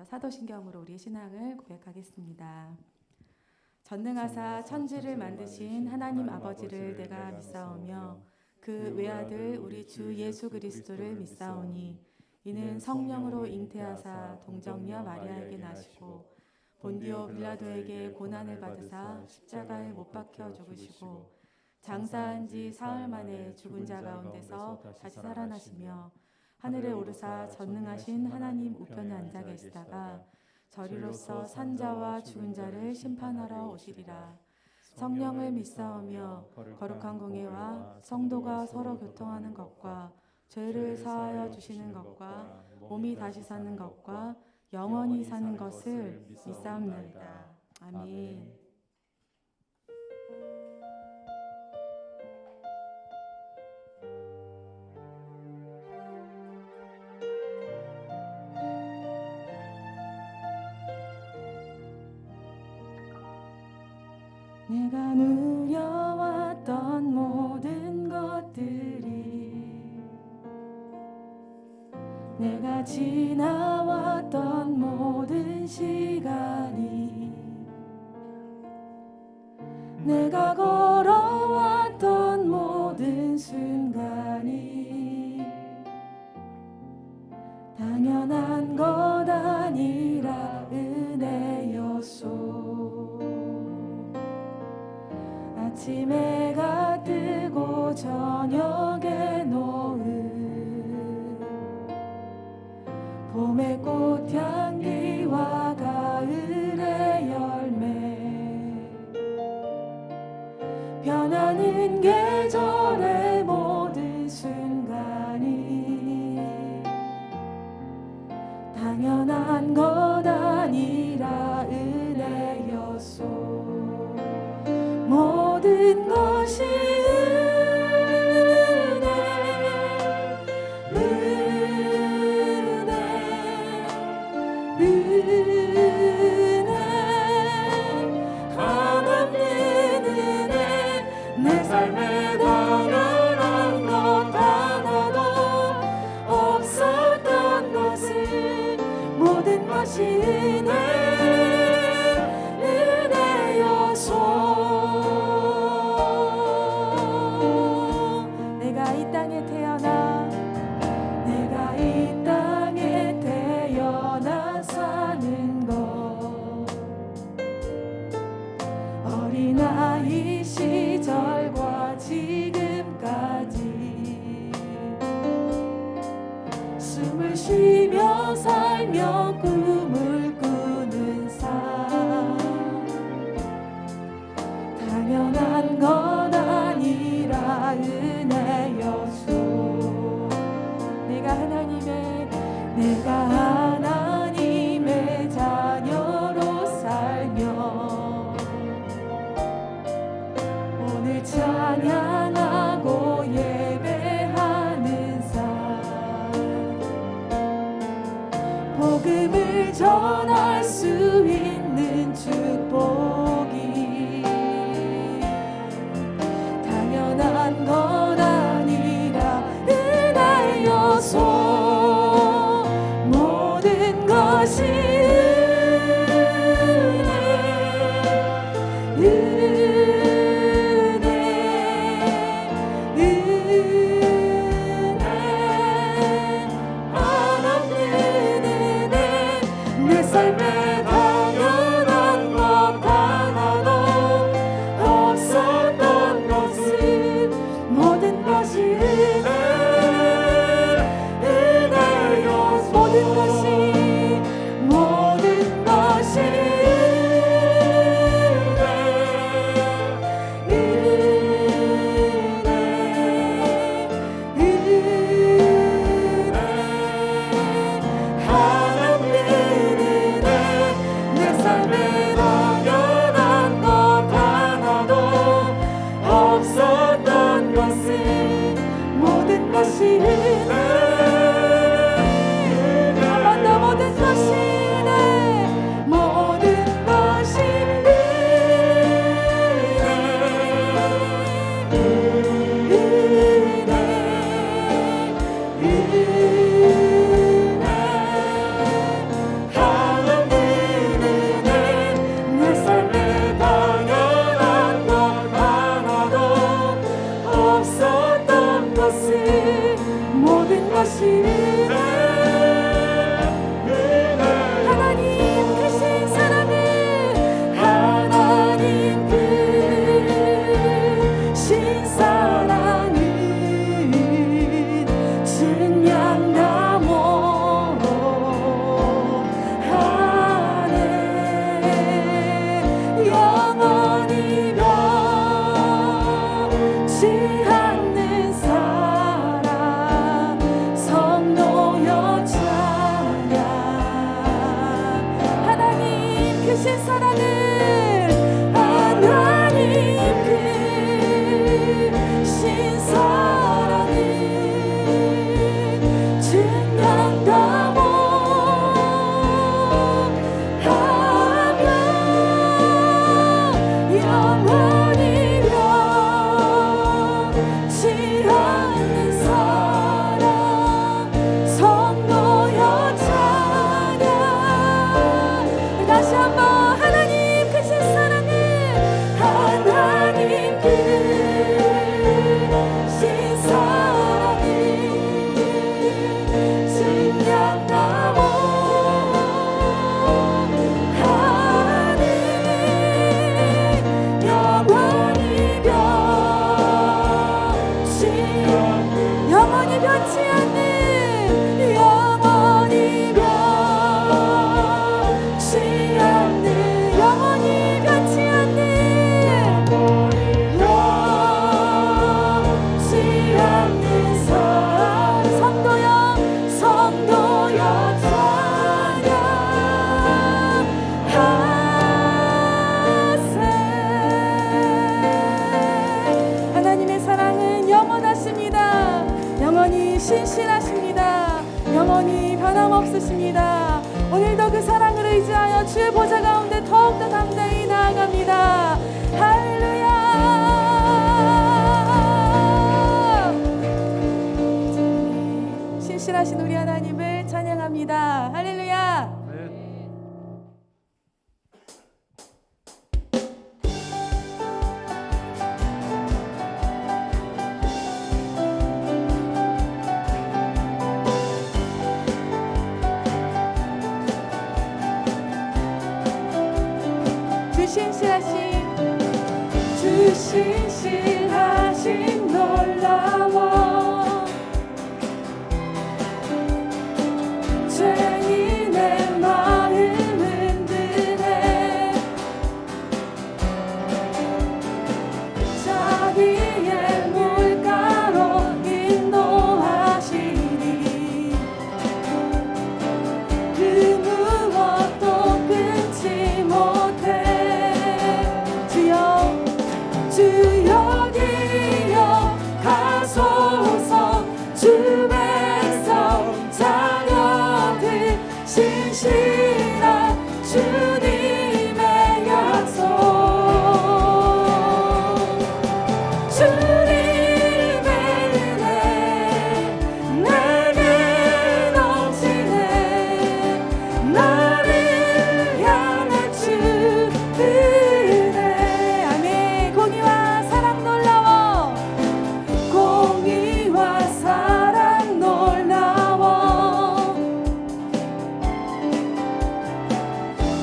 먼저 사도신경으로 우리의 신앙을 고백하겠습니다. 전능하사 천지를 만드신 하나님 아버지를 내가 믿사오며 그 외아들 우리 주 예수 그리스도를 믿사오니 이는 성령으로 잉태하사 동정녀 마리아에게 나시고 본디오 빌라도에게 고난을 받으사 십자가에 못 박혀 죽으시고 장사한 지 사흘 만에 죽은 자 가운데서 다시 살아나시며 하늘에 오르사 전능하신 하나님 우편에 앉아 계시다가 저리로서 산자와 죽은 자를 심판하러 오시리라. 성령을 믿사오며 거룩한 공예와 성도가 서로 교통하는 것과 죄를 사하여 주시는 것과 몸이 다시 사는 것과 영원히 사는 것을 믿사옵나이다. 아멘. 내가 누려왔던 모든 것들이 내가 지나왔던 모든 시간이 내가 걸어왔던 모든 순간이 당연한 것 아니라 은혜였소. 아침 해가 뜨고 저녁에 노을 봄의 꽃향기와 가을의 열매 변하는 계절의 모든 순간이 당연한 것 아니라 은혜였소. 모든 것이 은혜 한없는 은혜 내 삶에 당연한 것 하나도 없었던 것을 모든 것이 은혜였소. 우리 나이 시절과 지금까지 숨을 쉬며 살며 꿈을 꾸는 삶 당연한 건 아니라 은혜여서 내가 하나님의 자녀로 살며 오늘 찬양하고 예배하는 삶 복음을 전할 수 있는 축복이 당연한 건 아니라 은혜여서 모든 것이 내 삶에 당연한 것 하나도 없었던 것은 모든 것이 은혜여 모든 것이 신실하십니다. 영원히 변함없으십니다. 오늘도 그 사랑을 의지하여 주의 보좌 가운데 더욱더 담대히 나아갑니다. 할렐루야. 신실하신 우리 하나님을 찬양합니다. 할렐루야. 신실하신 신실하신 놀라워 죄인의 마음 흔드네 자비의 물가로 인도하시니 그 무엇도 끊지 못해 주여 기억하소서 주 백성 자녀들 신실한 주님의 약속 주님의 은혜 내게 넘치네 나를 향한 주 은혜 아멘. 공의와 사랑 놀라워 공의와 사랑 놀라워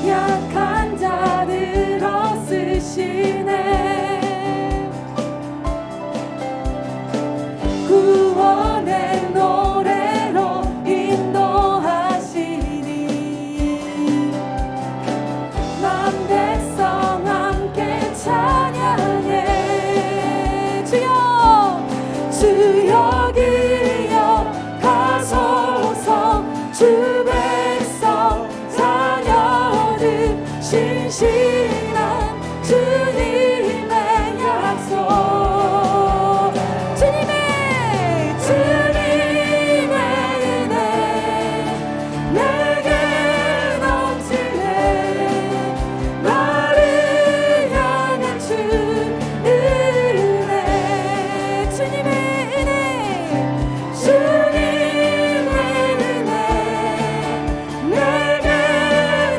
약한 자들어 쓰시네 구원의 노래로 인도하시니 남 백성 함께 찬양해 주여 기억하소서 주 백성 자녀들 신실한 주님의 약속 주님의 은혜 내게 넘치네 나를 향한 주 은혜 주님의 은혜 내게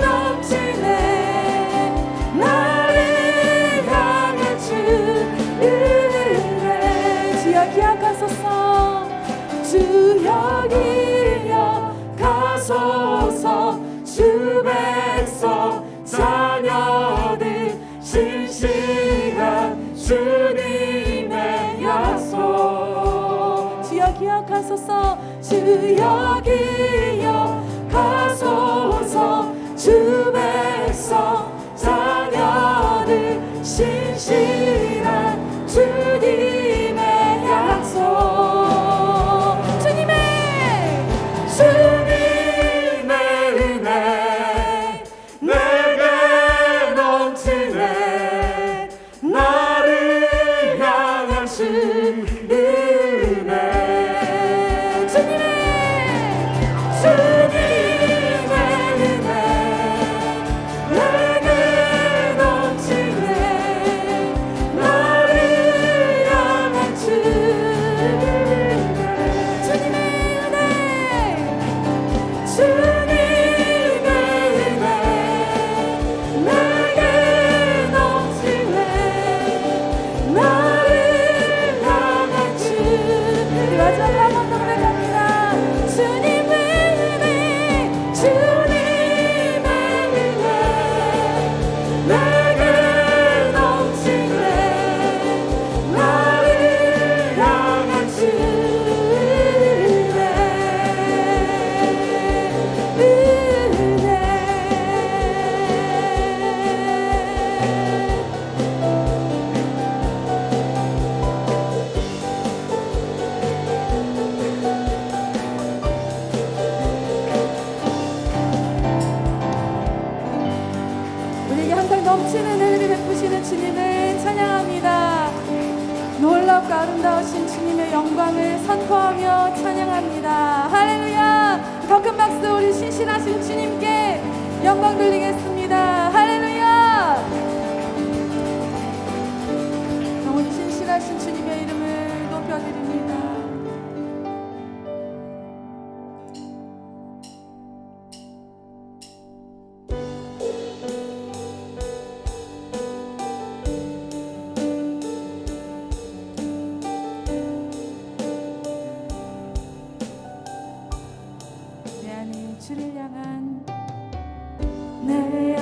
넘치네 나를 향한 주 은혜 주여 기억하소서 주여 기억하소서 주 백성 자녀들 신실한 주님의 약속 주여 기억하소서 주여 기억하소서 주 백성 자녀들 신실한 주님의 약속 주님의 은혜 내게 넘치네 나를 향한 주 은혜 주님의 은혜 내게 넘치네 나를 향한 주 주님의 은혜 내게 넘치네 나를 향한 주 우리 마지막으로 한 번 더 고백합니다 주님의 은혜 내게 넘치네 나를 향한 주 우리에게 항상 넘치는 은혜를 베푸시는 주님을 찬양합니다. 놀랍고 아름다우신 주님의 영광을 선포하며 찬양합니다. 할렐루야. 더 큰 박수 우리 신실하신 주님께 영광 돌리겠습니다. 할렐루야. 영원히 신실하신 주님의 이름을 높여드립니다. 주를 향한 내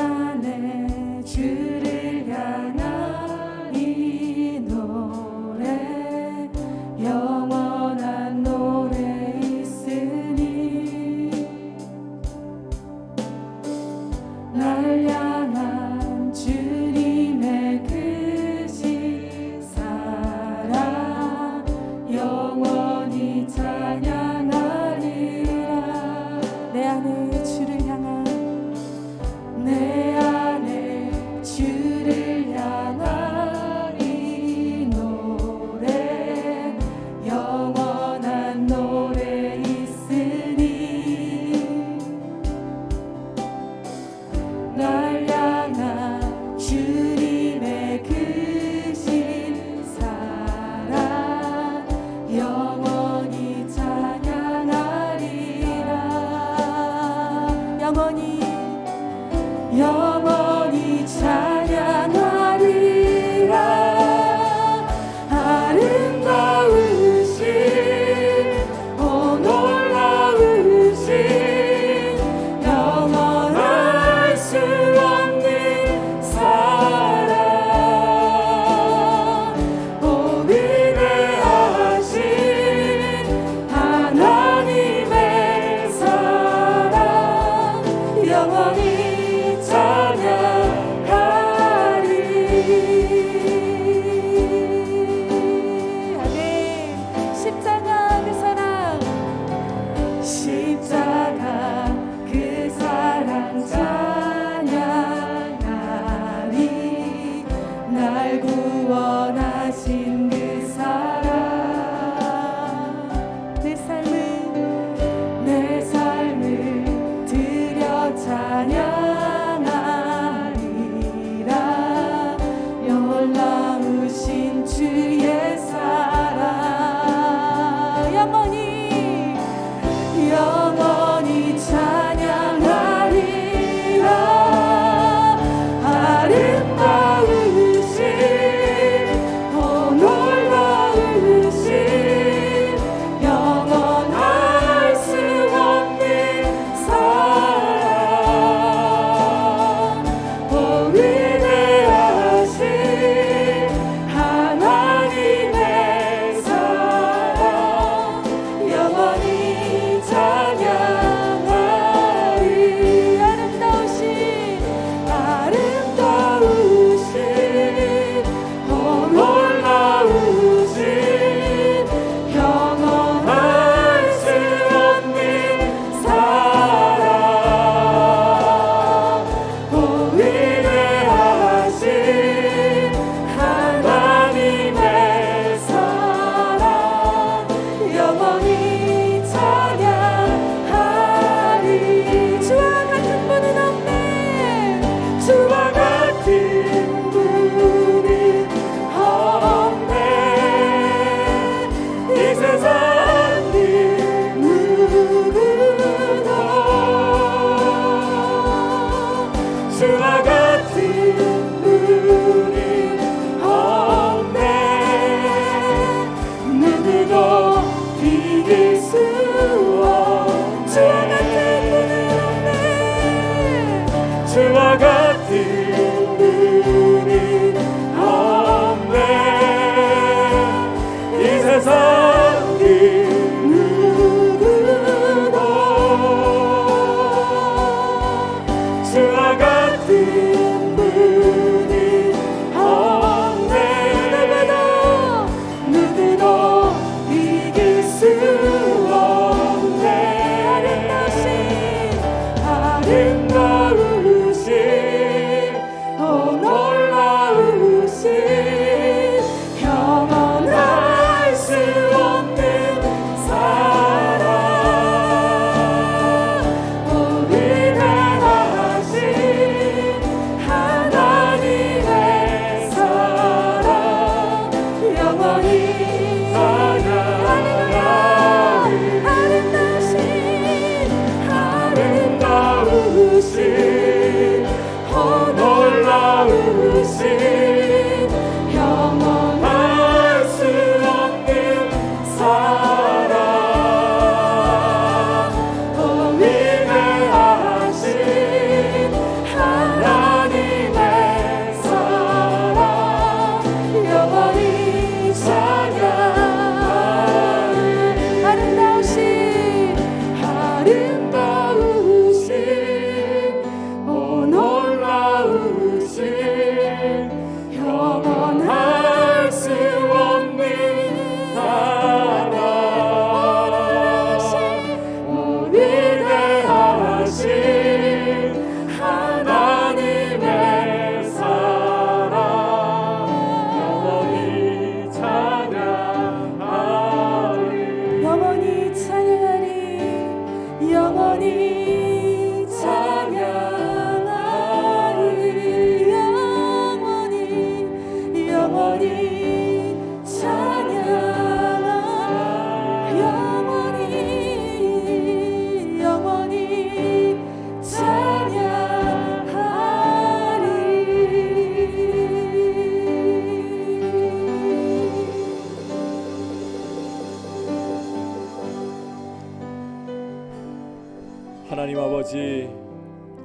아버지,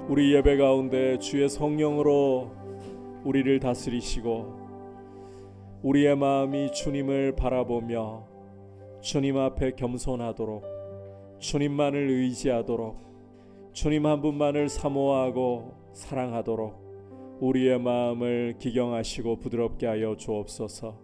우리 예배 가운데 주의 성령으로 우리를 다스리시고 우리의 마음이 주님을 바라보며 주님 앞에 겸손하도록, 주님만을 의지하도록, 주님 한 분만을 사모하고 사랑하도록 우리의 마음을 기경하시고 부드럽게 하여 주옵소서.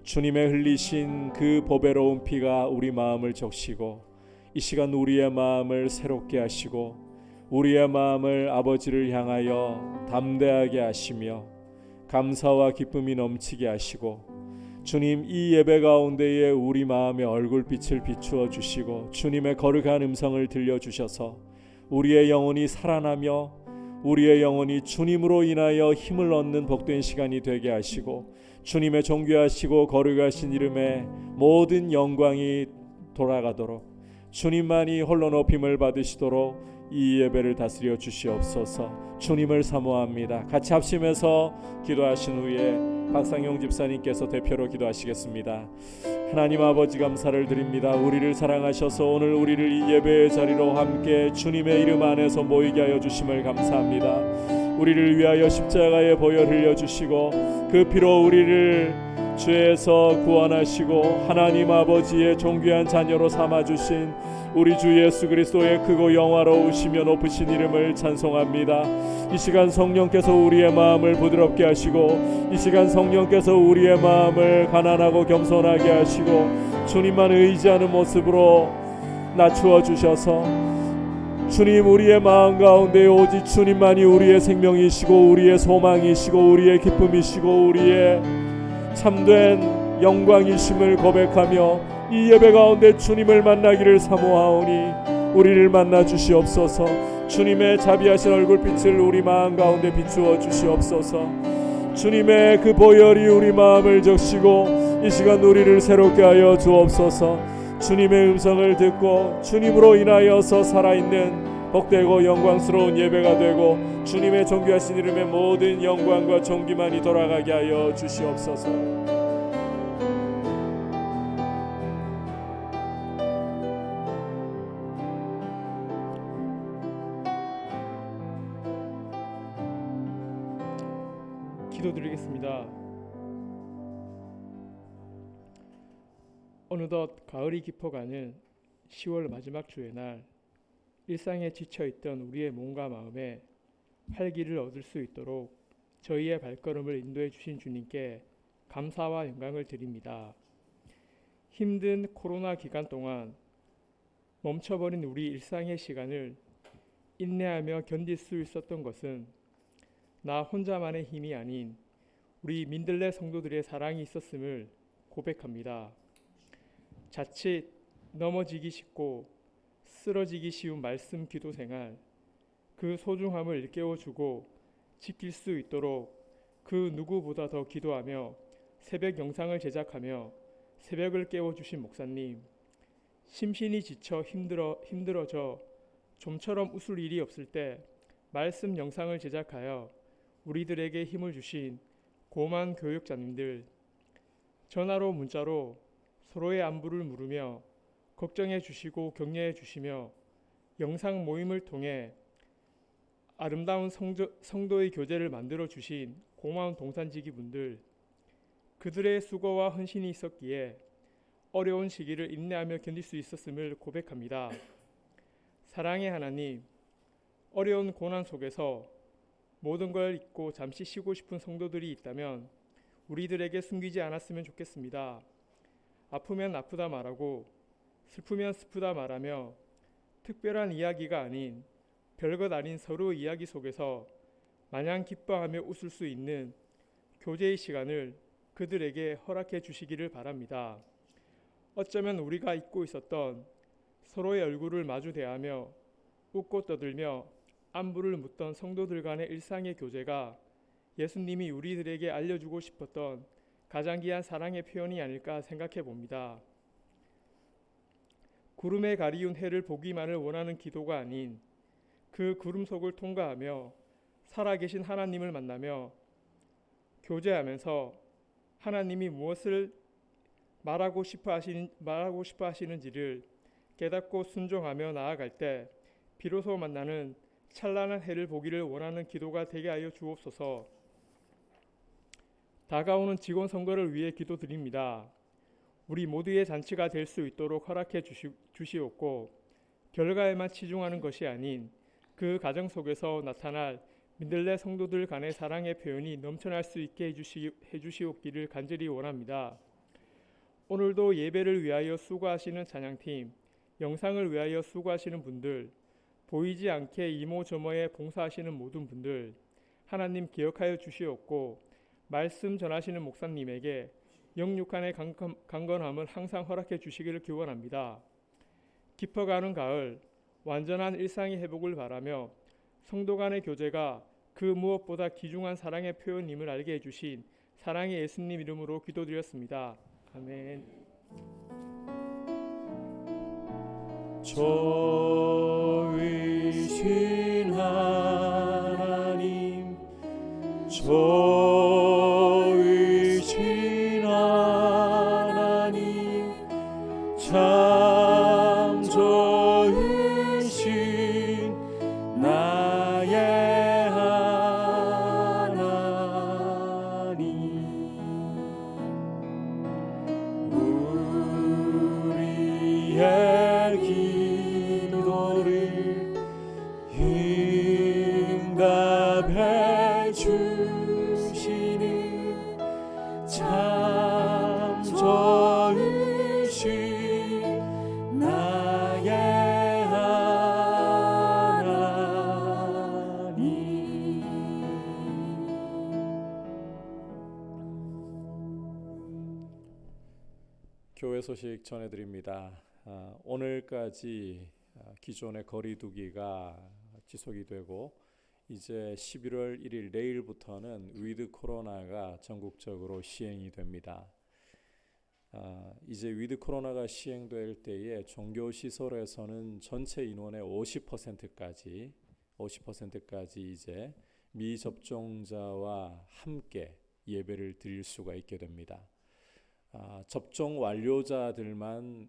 주님의 흘리신 그 보배로운 피가 우리 마음을 적시고 이 시간 우리의 마음을 새롭게 하시고 우리의 마음을 아버지를 향하여 담대하게 하시며 감사와 기쁨이 넘치게 하시고, 주님 이 예배 가운데에 우리 마음의 얼굴빛을 비추어 주시고 주님의 거룩한 음성을 들려주셔서 우리의 영혼이 살아나며 우리의 영혼이 주님으로 인하여 힘을 얻는 복된 시간이 되게 하시고 주님의 존귀하시고 거룩하신 이름에 모든 영광이 돌아가도록 주님만이 홀로 높임을 받으시도록 이 예배를 다스려 주시옵소서. 주님을 사모합니다. 같이 합심해서 기도하신 후에 박상용 집사님께서 대표로 기도하시겠습니다. 하나님 아버지, 감사를 드립니다. 우리를 사랑하셔서 오늘 우리를 이 예배의 자리로 함께 주님의 이름 안에서 모이게 하여 주심을 감사합니다. 우리를 위하여 십자가의 보혈 흘려주시고 그 피로 우리를 죄에서 구원하시고 하나님 아버지의 존귀한 자녀로 삼아주신 우리 주 예수 그리스도의 크고 영화로우시며 높으신 이름을 찬송합니다. 이 시간 성령께서 우리의 마음을 부드럽게 하시고 이 시간 성령께서 우리의 마음을 가난하고 겸손하게 하시고 주님만 의지하는 모습으로 낮추어 주셔서 주님, 우리의 마음 가운데 오직 주님만이 우리의 생명이시고 우리의 소망이시고 우리의 기쁨이시고 우리의 참된 영광이심을 고백하며 이 예배 가운데 주님을 만나기를 사모하오니 우리를 만나 주시옵소서. 주님의 자비하신 얼굴빛을 우리 마음 가운데 비추어 주시옵소서. 주님의 그 보혈이 우리 마음을 적시고 이 시간 우리를 새롭게 하여 주옵소서. 주님의 음성을 듣고 주님으로 인하여서 살아있는 복되고 영광스러운 예배가 되고 주님의 존귀하신 이름의 모든 영광과 존귀만이 돌아가게 하여 주시옵소서. 기도드리겠습니다. 어느덧 가을이 깊어가는 10월 마지막 주의 날, 일상에 지쳐있던 우리의 몸과 마음에 활기를 얻을 수 있도록 저희의 발걸음을 인도해 주신 주님께 감사와 영광을 드립니다. 힘든 코로나 기간 동안 멈춰버린 우리 일상의 시간을 인내하며 견딜 수 있었던 것은 나 혼자만의 힘이 아닌 우리 민들레 성도들의 사랑이 있었음을 고백합니다. 자칫 넘어지기 쉽고 쓰러지기 쉬운 말씀 기도 생활, 그 소중함을 일깨워주고 지킬 수 있도록 그 누구보다 더 기도하며 새벽 영상을 제작하며 새벽을 깨워주신 목사님, 심신이 지쳐 힘들어져 좀처럼 웃을 일이 없을 때 말씀 영상을 제작하여 우리들에게 힘을 주신 고만 교육자님들, 전화로 문자로 서로의 안부를 물으며 걱정해 주시고 격려해 주시며 영상 모임을 통해 아름다운 성도의 교제를 만들어 주신 고마운 동산지기 분들, 그들의 수고와 헌신이 있었기에 어려운 시기를 인내하며 견딜 수 있었음을 고백합니다. 사랑의 하나님, 어려운 고난 속에서 모든 걸 잊고 잠시 쉬고 싶은 성도들이 있다면 우리들에게 숨기지 않았으면 좋겠습니다. 아프면 아프다 말하고 슬프면 슬프다 말하며 특별한 이야기가 아닌 별것 아닌 서로의 이야기 속에서 마냥 기뻐하며 웃을 수 있는 교제의 시간을 그들에게 허락해 주시기를 바랍니다. 어쩌면 우리가 잊고 있었던 서로의 얼굴을 마주 대하며 웃고 떠들며 안부를 묻던 성도들 간의 일상의 교제가 예수님이 우리들에게 알려주고 싶었던 가장 귀한 사랑의 표현이 아닐까 생각해 봅니다. 구름에 가리운 해를 보기만을 원하는 기도가 아닌 그 구름 속을 통과하며 살아계신 하나님을 만나며 교제하면서 하나님이 무엇을 말하고 싶어 하시는지를 깨닫고 순종하며 나아갈 때 비로소 만나는 찬란한 해를 보기를 원하는 기도가 되게 하여 주옵소서. 다가오는 직원 선거를 위해 기도드립니다. 우리 모두의 잔치가 될 수 있도록 허락해 주시옵고 결과에만 치중하는 것이 아닌 그 과정 속에서 나타날 민들레 성도들 간의 사랑의 표현이 넘쳐날 수 있게 해주시옵기를 간절히 원합니다. 오늘도 예배를 위하여 수고하시는 찬양팀, 영상을 위하여 수고하시는 분들, 보이지 않게 이모저모에 봉사하시는 모든 분들 하나님 기억하여 주시옵고 말씀 전하시는 목사님에게 영육간의 강건함을 항상 허락해 주시기를 기원합니다. 깊어가는 가을 완전한 일상의 회복을 바라며 성도 간의 교제가 그 무엇보다 귀중한 사랑의 표현임을 알게 해주신 사랑의 예수님 이름으로 기도드렸습니다. 아멘. 저위신 하나님, 저위신 하나님, 참 저위신 나의 하나님, 우리의 기도를 응답해 주시는 참 좋으신 나의 하나님. 교회 소식 전해드립니다. 오늘까지 기존의 거리두기가 지속이 되고 이제 11월 1일 내일부터는 위드 코로나가 전국적으로 시행이 됩니다. 이제 위드 코로나가 시행될 때에 종교시설에서는 전체 인원의 50%까지 이제 미접종자와 함께 예배를 드릴 수가 있게 됩니다. 접종 완료자들만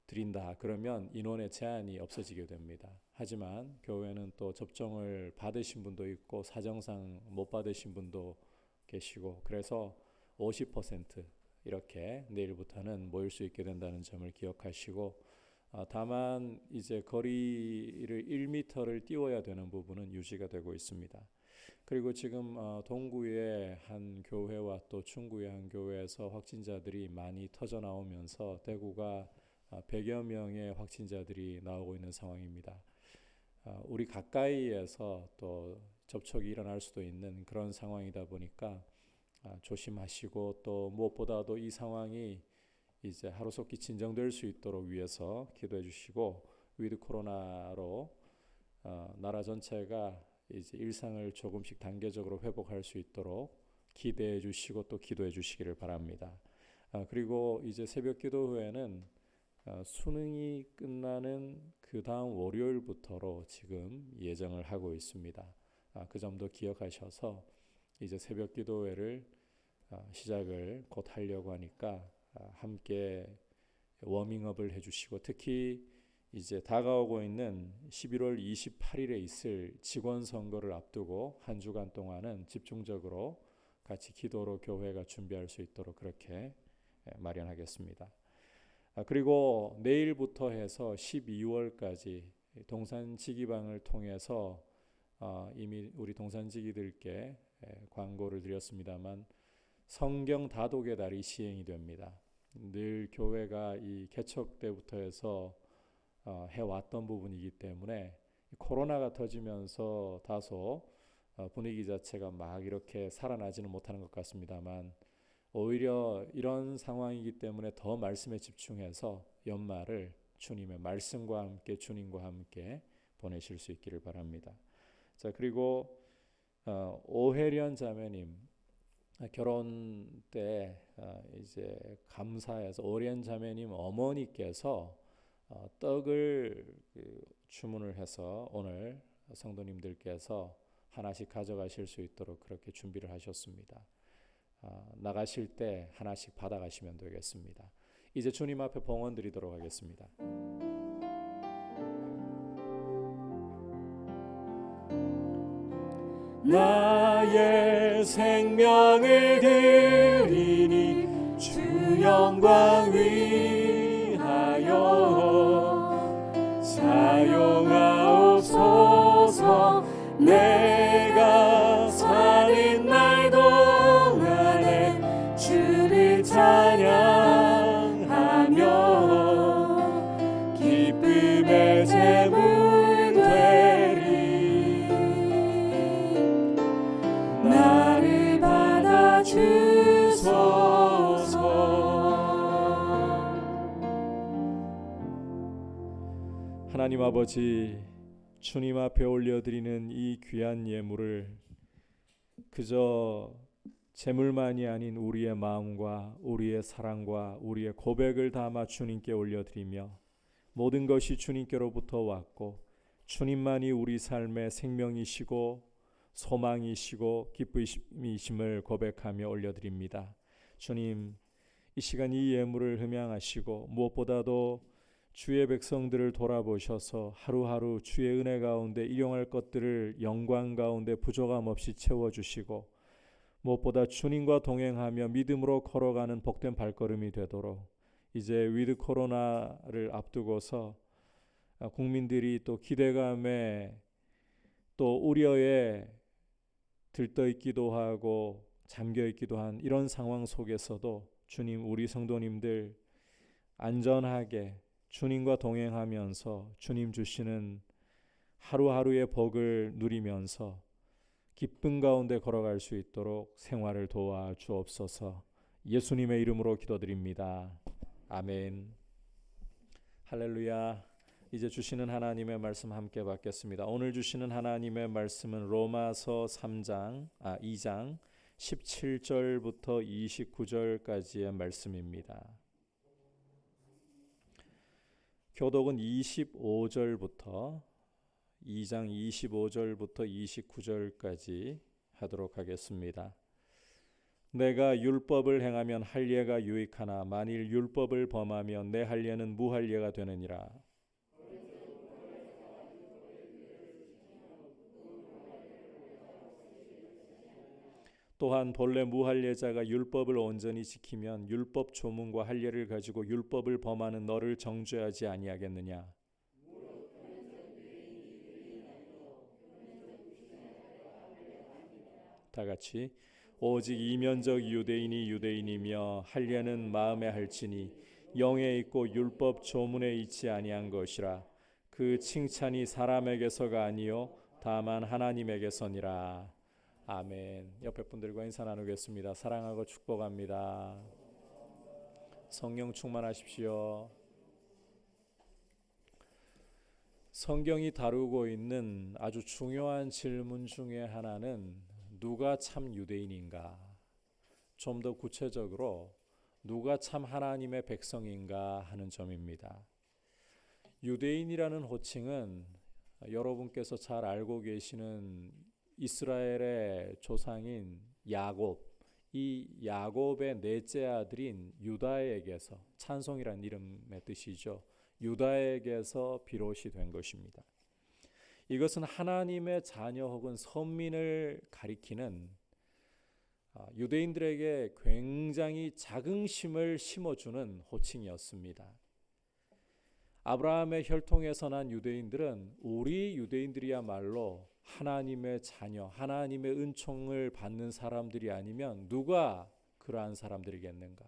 드린다 그러면 인원의 제한이 없어지게 됩니다. 하지만 교회는 또 접종을 받으신 분도 있고 사정상 못 받으신 분도 계시고 그래서 50% 이렇게 내일부터는 모일 수 있게 된다는 점을 기억하시고 다만 이제 거리를 1m를 띄워야 되는 부분은 유지가 되고 있습니다. 그리고 지금 동구의 한 교회와 또 충구의 한 교회에서 확진자들이 많이 터져 나오면서 대구가 100여 명의 확진자들이 나오고 있는 상황입니다. 우리 가까이에서 또 접촉이 일어날 수도 있는 그런 상황이다 보니까 조심하시고 또 무엇보다도 이 상황이 이제 하루속히 진정될 수 있도록 위해서 기도해 주시고 위드 코로나로 나라 전체가 이제 일상을 조금씩 단계적으로 회복할 수 있도록 기대해 주시고 또 기도해 주시기를 바랍니다. 그리고 이제 새벽 기도 후에는 수능이 끝나는 그 다음 월요일부터로 지금 예정을 하고 있습니다. 그 점도 기억하셔서 이제 새벽 기도회를 시작을 곧 하려고 하니까 함께 워밍업을 해주시고 특히 이제 다가오고 있는 11월 28일에 있을 직원 선거를 앞두고 한 주간 동안은 집중적으로 같이 기도로 교회가 준비할 수 있도록 그렇게 마련하겠습니다. 그리고 내일부터 해서 12월까지 동산지기방을 통해서 이미 우리 동산지기들께 광고를 드렸습니다만 성경 다독의 달이 시행이 됩니다. 늘 교회가 이 개척 때부터 해서 해왔던 부분이기 때문에 코로나가 터지면서 다소 분위기 자체가 막 이렇게 살아나지는 못하는 것 같습니다만 오히려 이런 상황이기 때문에 더 말씀에 집중해서 연말을 주님의 말씀과 함께 주님과 함께 보내실 수 있기를 바랍니다. 자, 그리고 오혜련 자매님 결혼 때 이제 감사해서 오혜련 자매님 어머니께서 떡을 주문을 해서 오늘 성도님들께서 하나씩 가져가실 수 있도록 그렇게 준비를 하셨습니다. 나가실 때 하나씩 받아가시면 되겠습니다. 이제 주님 앞에 봉헌 드리도록 하겠습니다. 나의 생명을 드리니 주 영광 위하여 사용하옵소서. 내가 사는 날 동안에 주를 찬양하며 기쁨의 제물 되리. 나를 받아주소서. 하나님 아버지, 주님 앞에 올려드리는 이 귀한 예물을 그저 재물만이 아닌 우리의 마음과 우리의 사랑과 우리의 고백을 담아 주님께 올려드리며, 모든 것이 주님께로부터 왔고 주님만이 우리 삶의 생명이시고 소망이시고 기쁨이심을 고백하며 올려드립니다. 주님, 이 시간 이 예물을 흠양하시고 무엇보다도 주의 백성들을 돌아보셔서 하루하루 주의 은혜 가운데 일용할 것들을 영광 가운데 부족함 없이 채워주시고, 무엇보다 주님과 동행하며 믿음으로 걸어가는 복된 발걸음이 되도록, 이제 위드 코로나를 앞두고서 국민들이 또 기대감에 또 우려에 들떠있기도 하고 잠겨있기도 한 이런 상황 속에서도 주님, 우리 성도님들 안전하게 주님과 동행하면서 주님 주시는 하루하루의 복을 누리면서 기쁨 가운데 걸어갈 수 있도록 생활을 도와주옵소서. 예수님의 이름으로 기도드립니다. 아멘. 할렐루야. 이제 주시는 하나님의 말씀 함께 받겠습니다. 오늘 주시는 하나님의 말씀은 로마서 2장 17절부터 29절까지의 말씀입니다. 교독은 25절부터 2장 25절부터 29절까지 하도록 하겠습니다. 내가 율법을 행하면 할례가 유익하나 만일 율법을 범하면 내 할례는 무할례가 되느니라. 또한 본래 무할례자가 율법을 온전히 지키면 율법 조문과 할례를 가지고 율법을 범하는 너를 정죄하지 아니하겠느냐. 다 같이 오직 이면적 유대인이 유대인이며 할례는 마음에 할지니 영에 있고 율법 조문에 있지 아니한 것이라. 그 칭찬이 사람에게서가 아니요 다만 하나님에게서니라. 아멘. 옆에 분들과 인사 나누겠습니다. 사랑하고 축복합니다. 성령 충만하십시오. 성경이 다루고 있는 아주 중요한 질문 중에 하나는 누가 참 유대인인가? 좀 더 구체적으로 누가 참 하나님의 백성인가 하는 점입니다. 유대인이라는 호칭은 여러분께서 잘 알고 계시는 이스라엘의 조상인 야곱, 이 야곱의 넷째 아들인 유다에게서, 찬송이란 이름의 뜻이죠, 유다에게서 비롯이 된 것입니다. 이것은 하나님의 자녀 혹은 선민을 가리키는 유대인들에게 굉장히 자긍심을 심어주는 호칭이었습니다. 아브라함의 혈통에서 난 유대인들은 우리 유대인들이야말로 하나님의 자녀, 하나님의 은총을 받는 사람들이 아니면 누가 그러한 사람들이겠는가.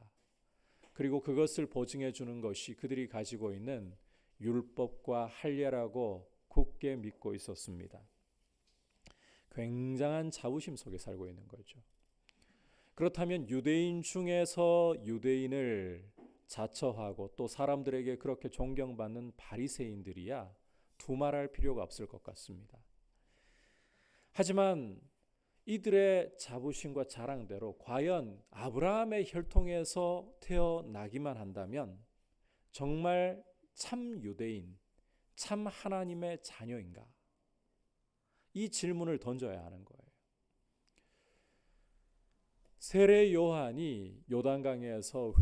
그리고 그것을 보증해 주는 것이 그들이 가지고 있는 율법과 할례라고 굳게 믿고 있었습니다. 굉장한 자부심 속에 살고 있는 거죠. 그렇다면 유대인 중에서 유대인을 자처하고 또 사람들에게 그렇게 존경받는 바리새인들이야 두말할 필요가 없을 것 같습니다. 하지만 이들의 자부심과 자랑대로 과연 아브라함의 혈통에서 태어나기만 한다면 정말 참 유대인, 참 하나님의 자녀인가? 이 질문을 던져야 하는 거예요. 세례 요한이 요단강에서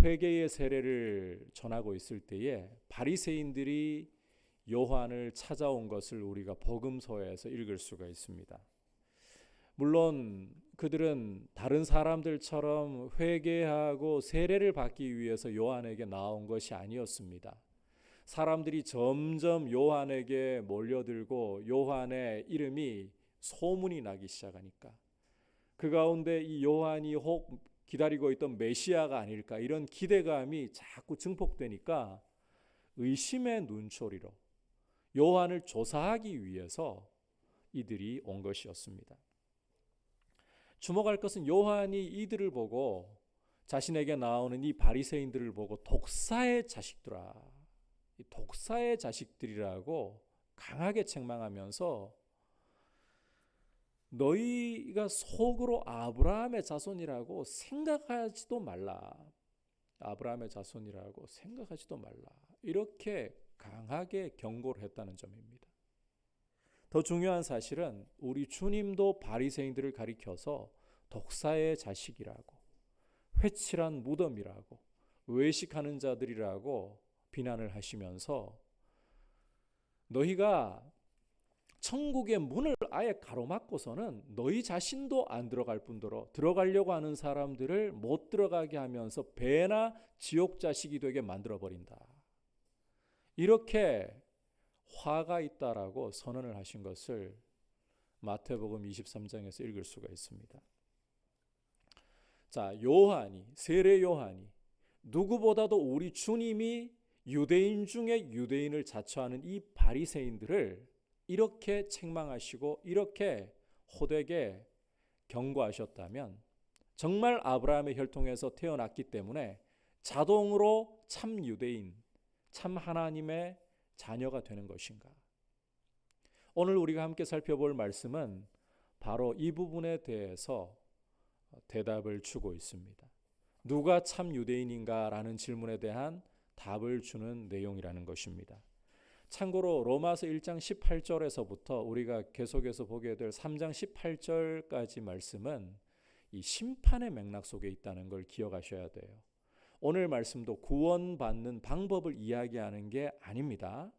회개의 세례를 전하고 있을 때에 바리새인들이 요한을 찾아온 것을 우리가 복음서에서 읽을 수가 있습니다. 물론 그들은 다른 사람들처럼 회개하고 세례를 받기 위해서 요한에게 나온 것이 아니었습니다. 사람들이 점점 요한에게 몰려들고 요한의 이름이 소문이 나기 시작하니까 그 가운데 이 요한이 혹 기다리고 있던 메시아가 아닐까 이런 기대감이 자꾸 증폭되니까 의심의 눈초리로 요한을 조사하기 위해서 이들이 온 것이었습니다. 주목할 것은 요한이 이들을 보고 자신에게 나오는 이 바리새인들을 보고 독사의 자식들아, 이 독사의 자식들이라고 강하게 책망하면서 너희가 속으로 아브라함의 자손이라고 생각하지도 말라. 아브라함의 자손이라고 생각하지도 말라. 이렇게 강하게 경고를 했다는 점입니다. 더 중요한 사실은 우리 주님도 바리새인들을 가리켜서 독사의 자식이라고, 회칠한 무덤이라고, 외식하는 자들이라고 비난을 하시면서 너희가 천국의 문을 아예 가로막고서는 너희 자신도 안 들어갈 뿐더러 들어가려고 하는 사람들을 못 들어가게 하면서 배나 지옥 자식이 되게 만들어버린다. 이렇게 화가 있다라고 선언을 하신 것을 마태복음 23장에서 읽을 수가 있습니다. 자, 요한이, 세례 요한이 누구보다도 우리 주님이 유대인 중에 유대인을 자처하는 이 바리새인들을 이렇게 책망하시고 이렇게 호되게 경고하셨다면 정말 아브라함의 혈통에서 태어났기 때문에 자동으로 참 유대인, 참 하나님의 자녀가 되는 것인가? 오늘 우리가 함께 살펴볼 말씀은 바로 이 부분에 대해서 대답을 주고 있습니다. 누가 참 유대인인가? 라는 질문에 대한 답을 주는 내용이라는 것입니다. 참고로 로마서 1장 18절에서부터 우리가 계속해서 보게 될 3장 18절까지 말씀은 이 심판의 맥락 속에 있다는 걸 기억하셔야 돼요. 오늘 말씀도 구원받는 방법을 이야기하는 게 아닙니다.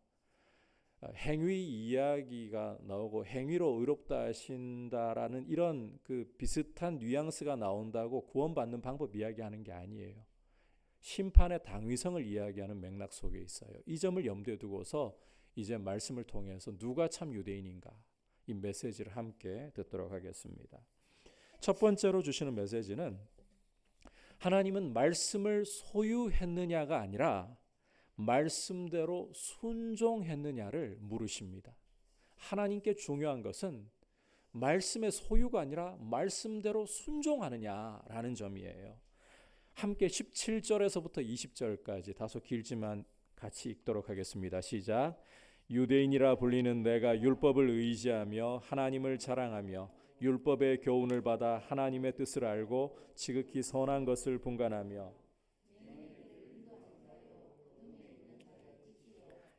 행위 이야기가 나오고 행위로 의롭다 하신다라는 이런 그 비슷한 뉘앙스가 나온다고 구원받는 방법 이야기하는 게 아니에요. 심판의 당위성을 이야기하는 맥락 속에 있어요. 이 점을 염두에 두고서 이제 말씀을 통해서 누가 참 유대인인가 이 메시지를 함께 듣도록 하겠습니다. 첫 번째로 주시는 메시지는 하나님은 말씀을 소유했느냐가 아니라 말씀대로 순종했느냐를 물으십니다. 하나님께 중요한 것은 말씀의 소유가 아니라 말씀대로 순종하느냐라는 점이에요. 함께 17절에서부터 20절까지 다소 길지만 같이 읽도록 하겠습니다. 시작. 유대인이라 불리는 내가 율법을 의지하며 하나님을 자랑하며 율법의 교훈을 받아 하나님의 뜻을 알고 지극히 선한 것을 분간하며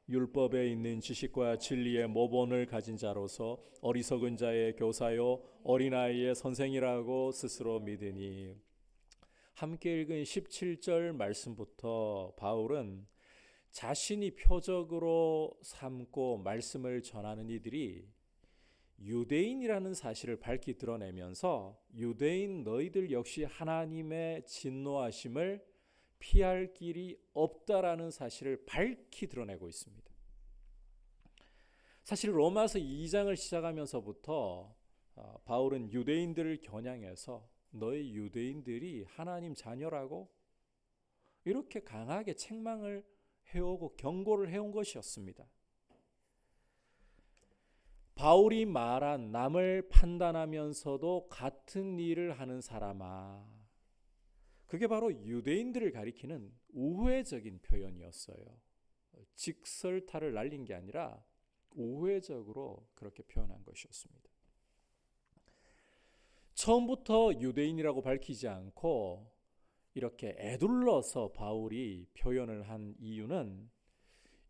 율법에 있는 지식과 진리의 모본을 가진 자로서 어리석은 자의 교사요 어린아이의 선생이라고 스스로 믿으니. 함께 읽은 17절 말씀부터 바울은 자신이 표적으로 삼고 말씀을 전하는 이들이 유대인이라는 사실을 밝히 드러내면서 유대인 너희들 역시 하나님의 진노하심을 피할 길이 없다라는 사실을 밝히 드러내고 있습니다. 사실 로마서 2장을 시작하면서부터 바울은 유대인들을 겨냥해서 너희 유대인들이 하나님 자녀라고 이렇게 강하게 책망을 해오고 경고를 해온 것이었습니다. 바울이 말한 남을 판단하면서도 같은 일을 하는 사람아, 그게 바로 유대인들을 가리키는 우회적인 표현이었어요. 직설타를 날린 게 아니라 우회적으로 그렇게 표현한 것이었습니다. 처음부터 유대인이라고 밝히지 않고 이렇게 애둘러서 바울이 표현을 한 이유는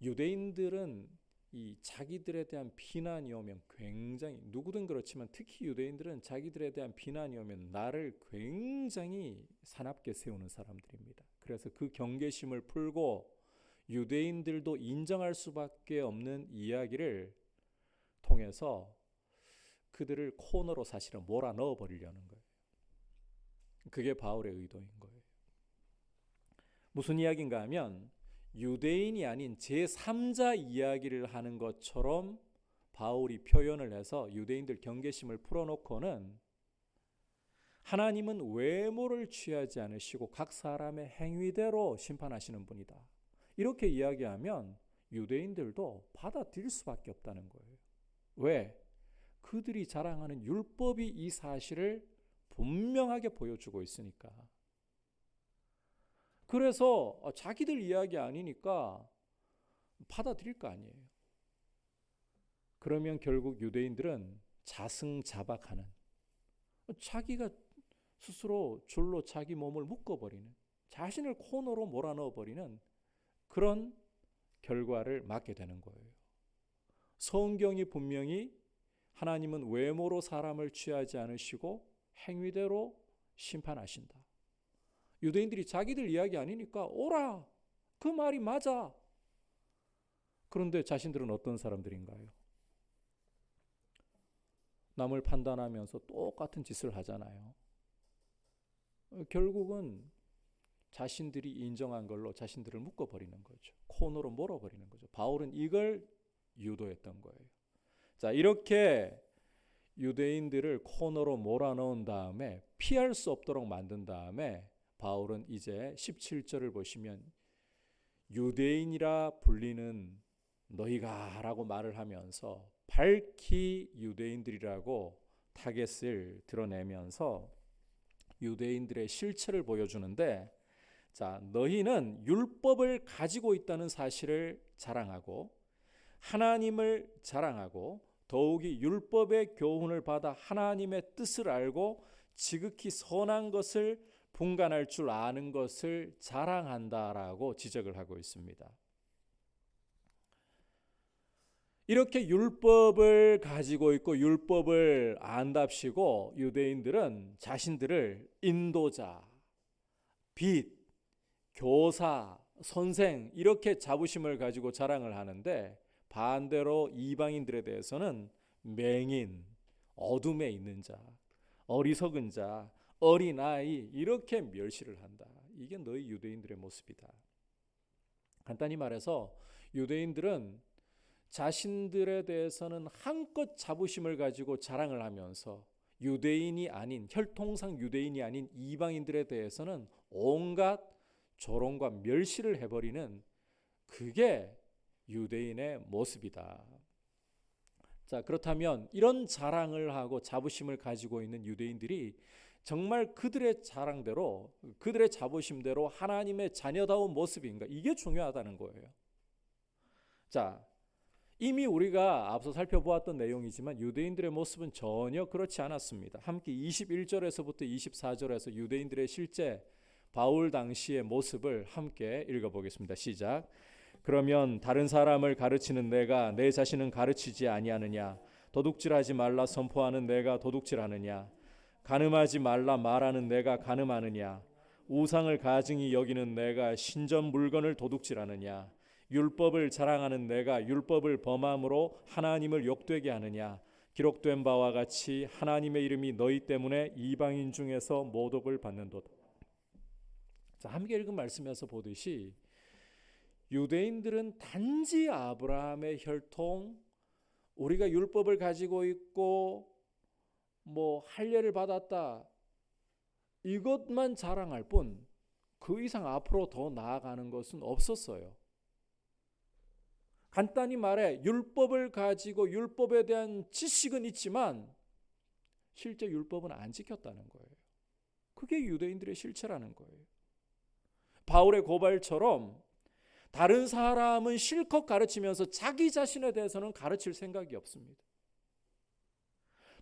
유대인들은 이 자기들에 대한 비난이 오면 굉장히, 누구든 그렇지만 특히 유대인들은 자기들에 대한 비난이 오면 나를 굉장히 사납게 세우는 사람들입니다. 그래서 그 경계심을 풀고 유대인들도 인정할 수밖에 없는 이야기를 통해서 그들을 코너로 사실은 몰아 넣어 버리려는 거예요. 그게 바울의 의도인 거예요. 무슨 이야기인가 하면 유대인이 아닌 제3자 이야기를 하는 것처럼 바울이 표현을 해서 유대인들 경계심을 풀어놓고는 하나님은 외모를 취하지 않으시고 각 사람의 행위대로 심판하시는 분이다. 이렇게 이야기하면 유대인들도 받아들일 수밖에 없다는 거예요. 왜? 그들이 자랑하는 율법이 이 사실을 분명하게 보여주고 있으니까. 그래서 자기들 이야기 아니니까 받아들일 거 아니에요. 그러면 결국 유대인들은 자승자박하는, 자기가 스스로 줄로 자기 몸을 묶어버리는, 자신을 코너로 몰아넣어버리는 그런 결과를 맞게 되는 거예요. 성경이 분명히 하나님은 외모로 사람을 취하지 않으시고 행위대로 심판하신다. 유대인들이 자기들 이야기 아니니까 오라, 그 말이 맞아. 그런데 자신들은 어떤 사람들인가요? 남을 판단하면서 똑같은 짓을 하잖아요. 결국은 자신들이 인정한 걸로 자신들을 묶어버리는 거죠. 코너로 몰아버리는 거죠. 바울은 이걸 유도했던 거예요. 자, 이렇게 유대인들을 코너로 몰아넣은 다음에 피할 수 없도록 만든 다음에 바울은 이제 17절을 보시면 유대인이라 불리는 너희가 라고 말을 하면서 밝히 유대인들이라고 타겟을 드러내면서 유대인들의 실체를 보여주는데, 자, 너희는 율법을 가지고 있다는 사실을 자랑하고 하나님을 자랑하고 더욱이 율법의 교훈을 받아 하나님의 뜻을 알고 지극히 선한 것을 분간할 줄 아는 것을 자랑한다라고 지적을 하고 있습니다. 이렇게 율법을 가지고 있고 율법을 안답시고 유대인들은 자신들을 인도자, 빛, 교사, 선생 이렇게 자부심을 가지고 자랑을 하는데, 반대로 이방인들에 대해서는 맹인, 어둠에 있는 자, 어리석은 자, 어린아이 이렇게 멸시를 한다. 이게 너희 유대인들의 모습이다. 간단히 말해서 유대인들은 자신들에 대해서는 한껏 자부심을 가지고 자랑을 하면서 유대인이 아닌, 혈통상 유대인이 아닌 이방인들에 대해서는 온갖 조롱과 멸시를 해버리는, 그게 유대인의 모습이다. 자, 그렇다면 이런 자랑을 하고 자부심을 가지고 있는 유대인들이 정말 그들의 자랑대로, 그들의 자부심대로 하나님의 자녀다운 모습인가? 이게 중요하다는 거예요. 자, 이미 우리가 앞서 살펴보았던 내용이지만 유대인들의 모습은 전혀 그렇지 않았습니다. 함께 21절에서부터 24절에서 유대인들의 실제 바울 당시의 모습을 함께 읽어보겠습니다. 시작. 그러면 다른 사람을 가르치는 내가 내 자신은 가르치지 아니하느냐? 도둑질하지 말라 선포하는 내가 도둑질하느냐? 간음하지 말라 말하는 내가 간음하느냐? 우상을 가증히 여기는 내가 신전 물건을 도둑질하느냐? 율법을 자랑하는 내가 율법을 범함으로 하나님을 욕되게 하느냐? 기록된 바와 같이 하나님의 이름이 너희 때문에 이방인 중에서 모독을 받는도다. 자, 함께 읽은 말씀에서 보듯이 유대인들은 단지 아브라함의 혈통, 우리가 율법을 가지고 있고 뭐 할례를 받았다, 이것만 자랑할 뿐 그 이상 앞으로 더 나아가는 것은 없었어요. 간단히 말해 율법을 가지고 율법에 대한 지식은 있지만 실제 율법은 안 지켰다는 거예요. 그게 유대인들의 실체라는 거예요. 바울의 고발처럼 다른 사람은 실컷 가르치면서 자기 자신에 대해서는 가르칠 생각이 없습니다.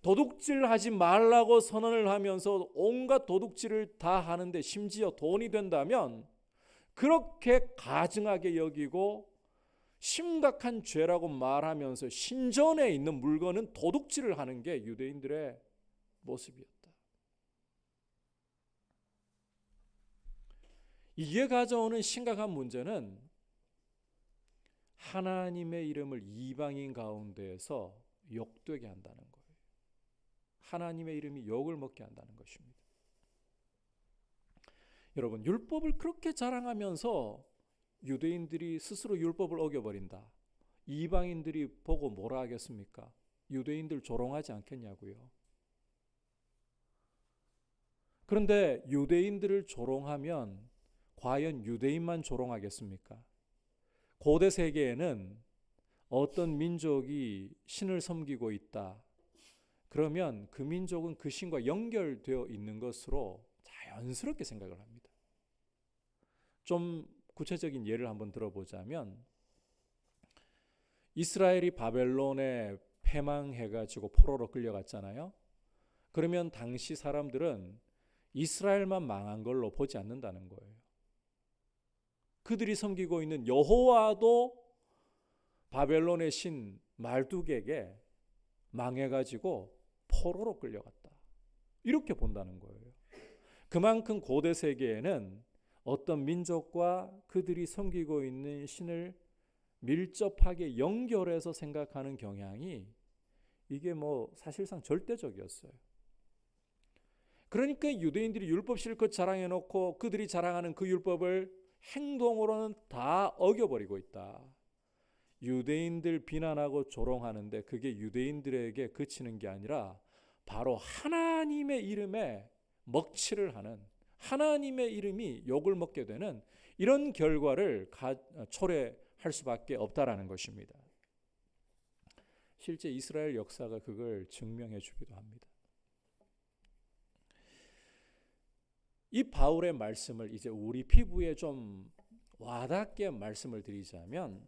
도둑질하지 말라고 선언을 하면서 온갖 도둑질을 다 하는데 심지어 돈이 된다면 그렇게 가증하게 여기고 심각한 죄라고 말하면서 신전에 있는 물건은 도둑질을 하는 게 유대인들의 모습이었다. 이게 가져오는 심각한 문제는 하나님의 이름을 이방인 가운데에서 욕되게 한다는 거예요. 하나님의 이름이 욕을 먹게 한다는 것입니다. 여러분, 율법을 그렇게 자랑하면서 유대인들이 스스로 율법을 어겨버린다. 이방인들이 보고 뭐라 하겠습니까? 유대인들 조롱하지 않겠냐고요. 그런데 유대인들을 조롱하면 과연 유대인만 조롱하겠습니까? 고대 세계에는 어떤 민족이 신을 섬기고 있다. 그러면 그 민족은 그 신과 연결되어 있는 것으로 자연스럽게 생각을 합니다. 좀 구체적인 예를 한번 들어보자면 이스라엘이 바벨론에 패망해가지고 포로로 끌려갔잖아요. 그러면 당시 사람들은 이스라엘만 망한 걸로 보지 않는다는 거예요. 그들이 섬기고 있는 여호와도 바벨론의 신 말뚝에게 망해가지고 포로로 끌려갔다. 이렇게 본다는 거예요. 그만큼 고대 세계에는 어떤 민족과 그들이 섬기고 있는 신을 밀접하게 연결해서 생각하는 경향이 이게 사실상 절대적이었어요. 그러니까 유대인들이 율법 실컷 자랑해놓고 그들이 자랑하는 그 율법을 행동으로는 다 어겨버리고 있다. 유대인들 비난하고 조롱하는데 그게 유대인들에게 그치는 게 아니라 바로 하나님의 이름에 먹칠을 하는, 하나님의 이름이 욕을 먹게 되는 이런 결과를 초래할 수밖에 없다라는 것입니다. 실제 이스라엘 역사가 그걸 증명해 주기도 합니다. 이 바울의 말씀을 이제 우리 피부에 좀 와닿게 말씀을 드리자면,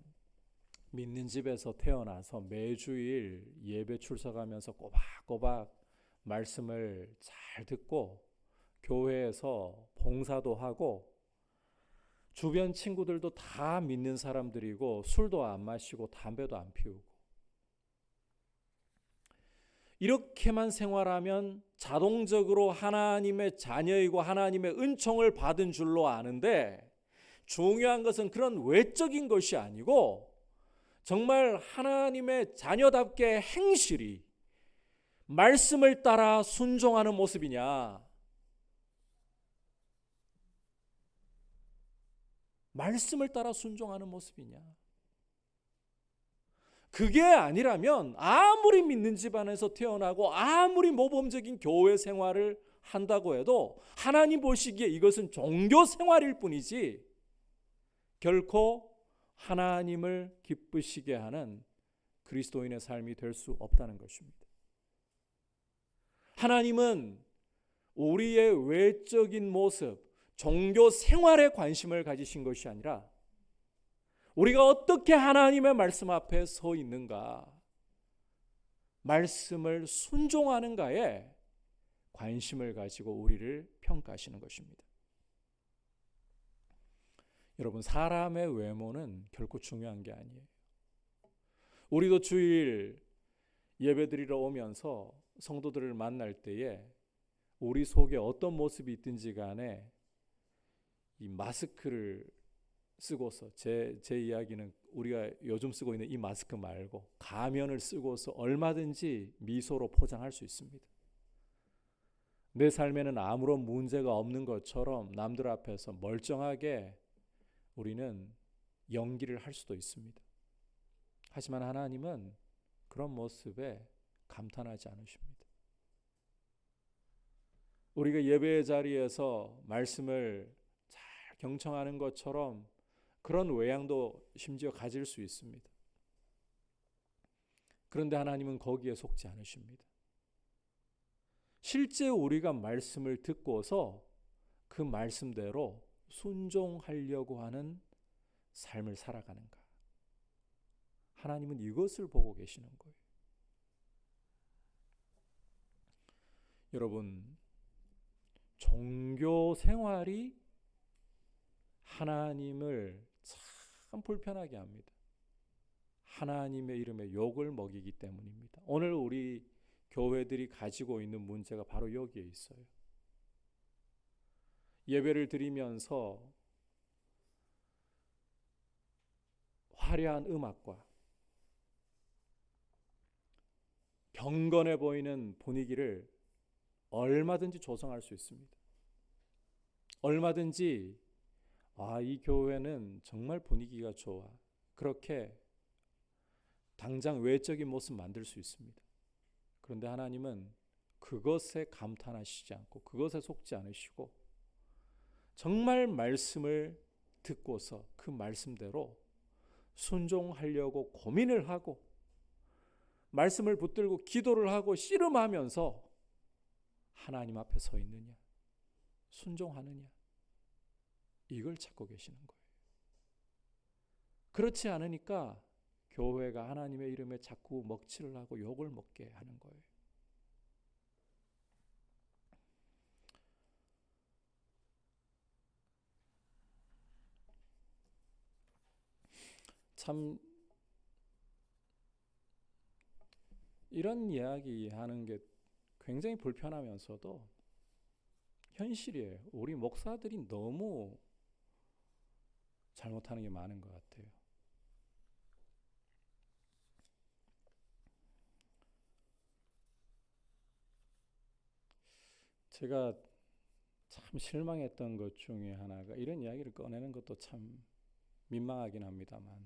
믿는 집에서 태어나서 매주일 예배 출석하면서 꼬박꼬박 말씀을 잘 듣고 교회에서 봉사도 하고 주변 친구들도 다 믿는 사람들이고 술도 안 마시고 담배도 안 피우고 이렇게만 생활하면 자동적으로 하나님의 자녀이고 하나님의 은총을 받은 줄로 아는데, 중요한 것은 그런 외적인 것이 아니고 정말 하나님의 자녀답게 행실이 말씀을 따라 순종하는 모습이냐, 말씀을 따라 순종하는 모습이냐. 그게 아니라면 아무리 믿는 집안에서 태어나고 아무리 모범적인 교회 생활을 한다고 해도 하나님 보시기에 이것은 종교 생활일 뿐이지 결코 하나님을 기쁘시게 하는 그리스도인의 삶이 될 수 없다는 것입니다. 하나님은 우리의 외적인 모습, 종교 생활에 관심을 가지신 것이 아니라 우리가 어떻게 하나님의 말씀 앞에 서 있는가, 말씀을 순종하는가에 관심을 가지고 우리를 평가하시는 것입니다. 여러분, 사람의 외모는 결코 중요한 게 아니에요. 우리도 주일 예배드리러 오면서 성도들을 만날 때에 우리 속에 어떤 모습이 있든지 간에 이 마스크를 쓰고서, 제 이야기는 우리가 요즘 쓰고 있는 이 마스크 말고 가면을 쓰고서 얼마든지 미소로 포장할 수 있습니다. 내 삶에는 아무런 문제가 없는 것처럼 남들 앞에서 멀쩡하게 우리는 연기를 할 수도 있습니다. 하지만 하나님은 그런 모습에 감탄하지 않으십니다. 우리가 예배의 자리에서 말씀을 잘 경청하는 것처럼 그런 외양도 심지어 가질 수 있습니다. 그런데 하나님은 거기에 속지 않으십니다. 실제 우리가 말씀을 듣고서 그 말씀대로 순종하려고 하는 삶을 살아가는가, 하나님은 이것을 보고 계시는 거예요. 여러분, 종교 생활이 하나님을 참 불편하게 합니다. 하나님의 이름에 욕을 먹이기 때문입니다. 오늘 우리 교회들이 가지고 있는 문제가 바로 여기에 있어요. 예배를 드리면서 화려한 음악과 경건해 보이는 분위기를 얼마든지 조성할 수 있습니다. 얼마든지 이 교회는 정말 분위기가 좋아. 그렇게 당장 외적인 모습 만들 수 있습니다. 그런데 하나님은 그것에 감탄하시지 않고 그것에 속지 않으시고 정말 말씀을 듣고서 그 말씀대로 순종하려고 고민을 하고 말씀을 붙들고 기도를 하고 씨름하면서 하나님 앞에 서 있느냐, 순종하느냐, 이걸 찾고 계시는 거예요. 그렇지 않으니까 교회가 하나님의 이름에 자꾸 먹칠을 하고 욕을 먹게 하는 거예요. 참 이런 이야기 하는 게 굉장히 불편하면서도 현실이에요. 우리 목사들이 너무 잘못하는 게 많은 것 같아요. 제가 참 실망했던 것 중에 하나가, 이런 이야기를 꺼내는 것도 참 민망하긴 합니다만,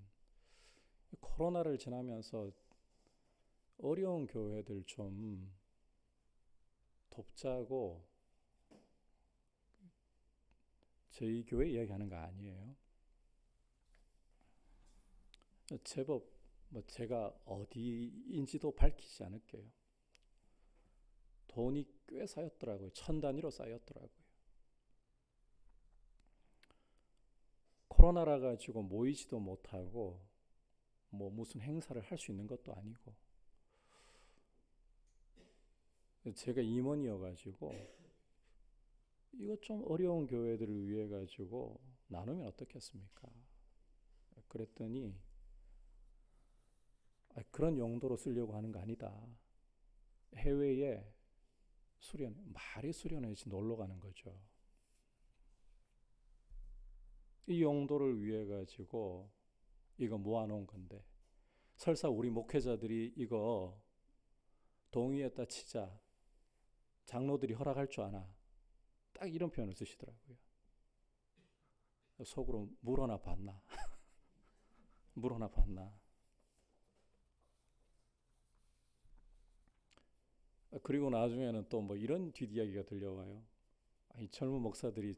코로나를 지나면서 어려운 교회들 좀 돕자고, 저희 교회 이야기하는 거 아니에요. 제법 제가 어디인지도 밝히지 않을게요. 돈이 꽤 쌓였더라고요. 1000 단위로 쌓였더라고요. 코로나라 가지고 모이지도 못하고 무슨 행사를 할 수 있는 것도 아니고, 제가 임원이어 가지고 이거 좀 어려운 교회들을 위해 가지고 나누면 어떻겠습니까? 그랬더니 그런 용도로 쓰려고 하는 거 아니다. 해외에 말이 수련회지 놀러 가는 거죠. 이 용도를 위해 가지고 이거 모아놓은 건데, 설사 우리 목회자들이 이거 동의했다 치자, 장로들이 허락할 줄 아나, 딱 이런 표현을 쓰시더라고요. 속으로 물 하나 받나 물 하나 받나. 그리고 나중에는 또 이런 뒷이야기가 들려와요. 이 젊은 목사들이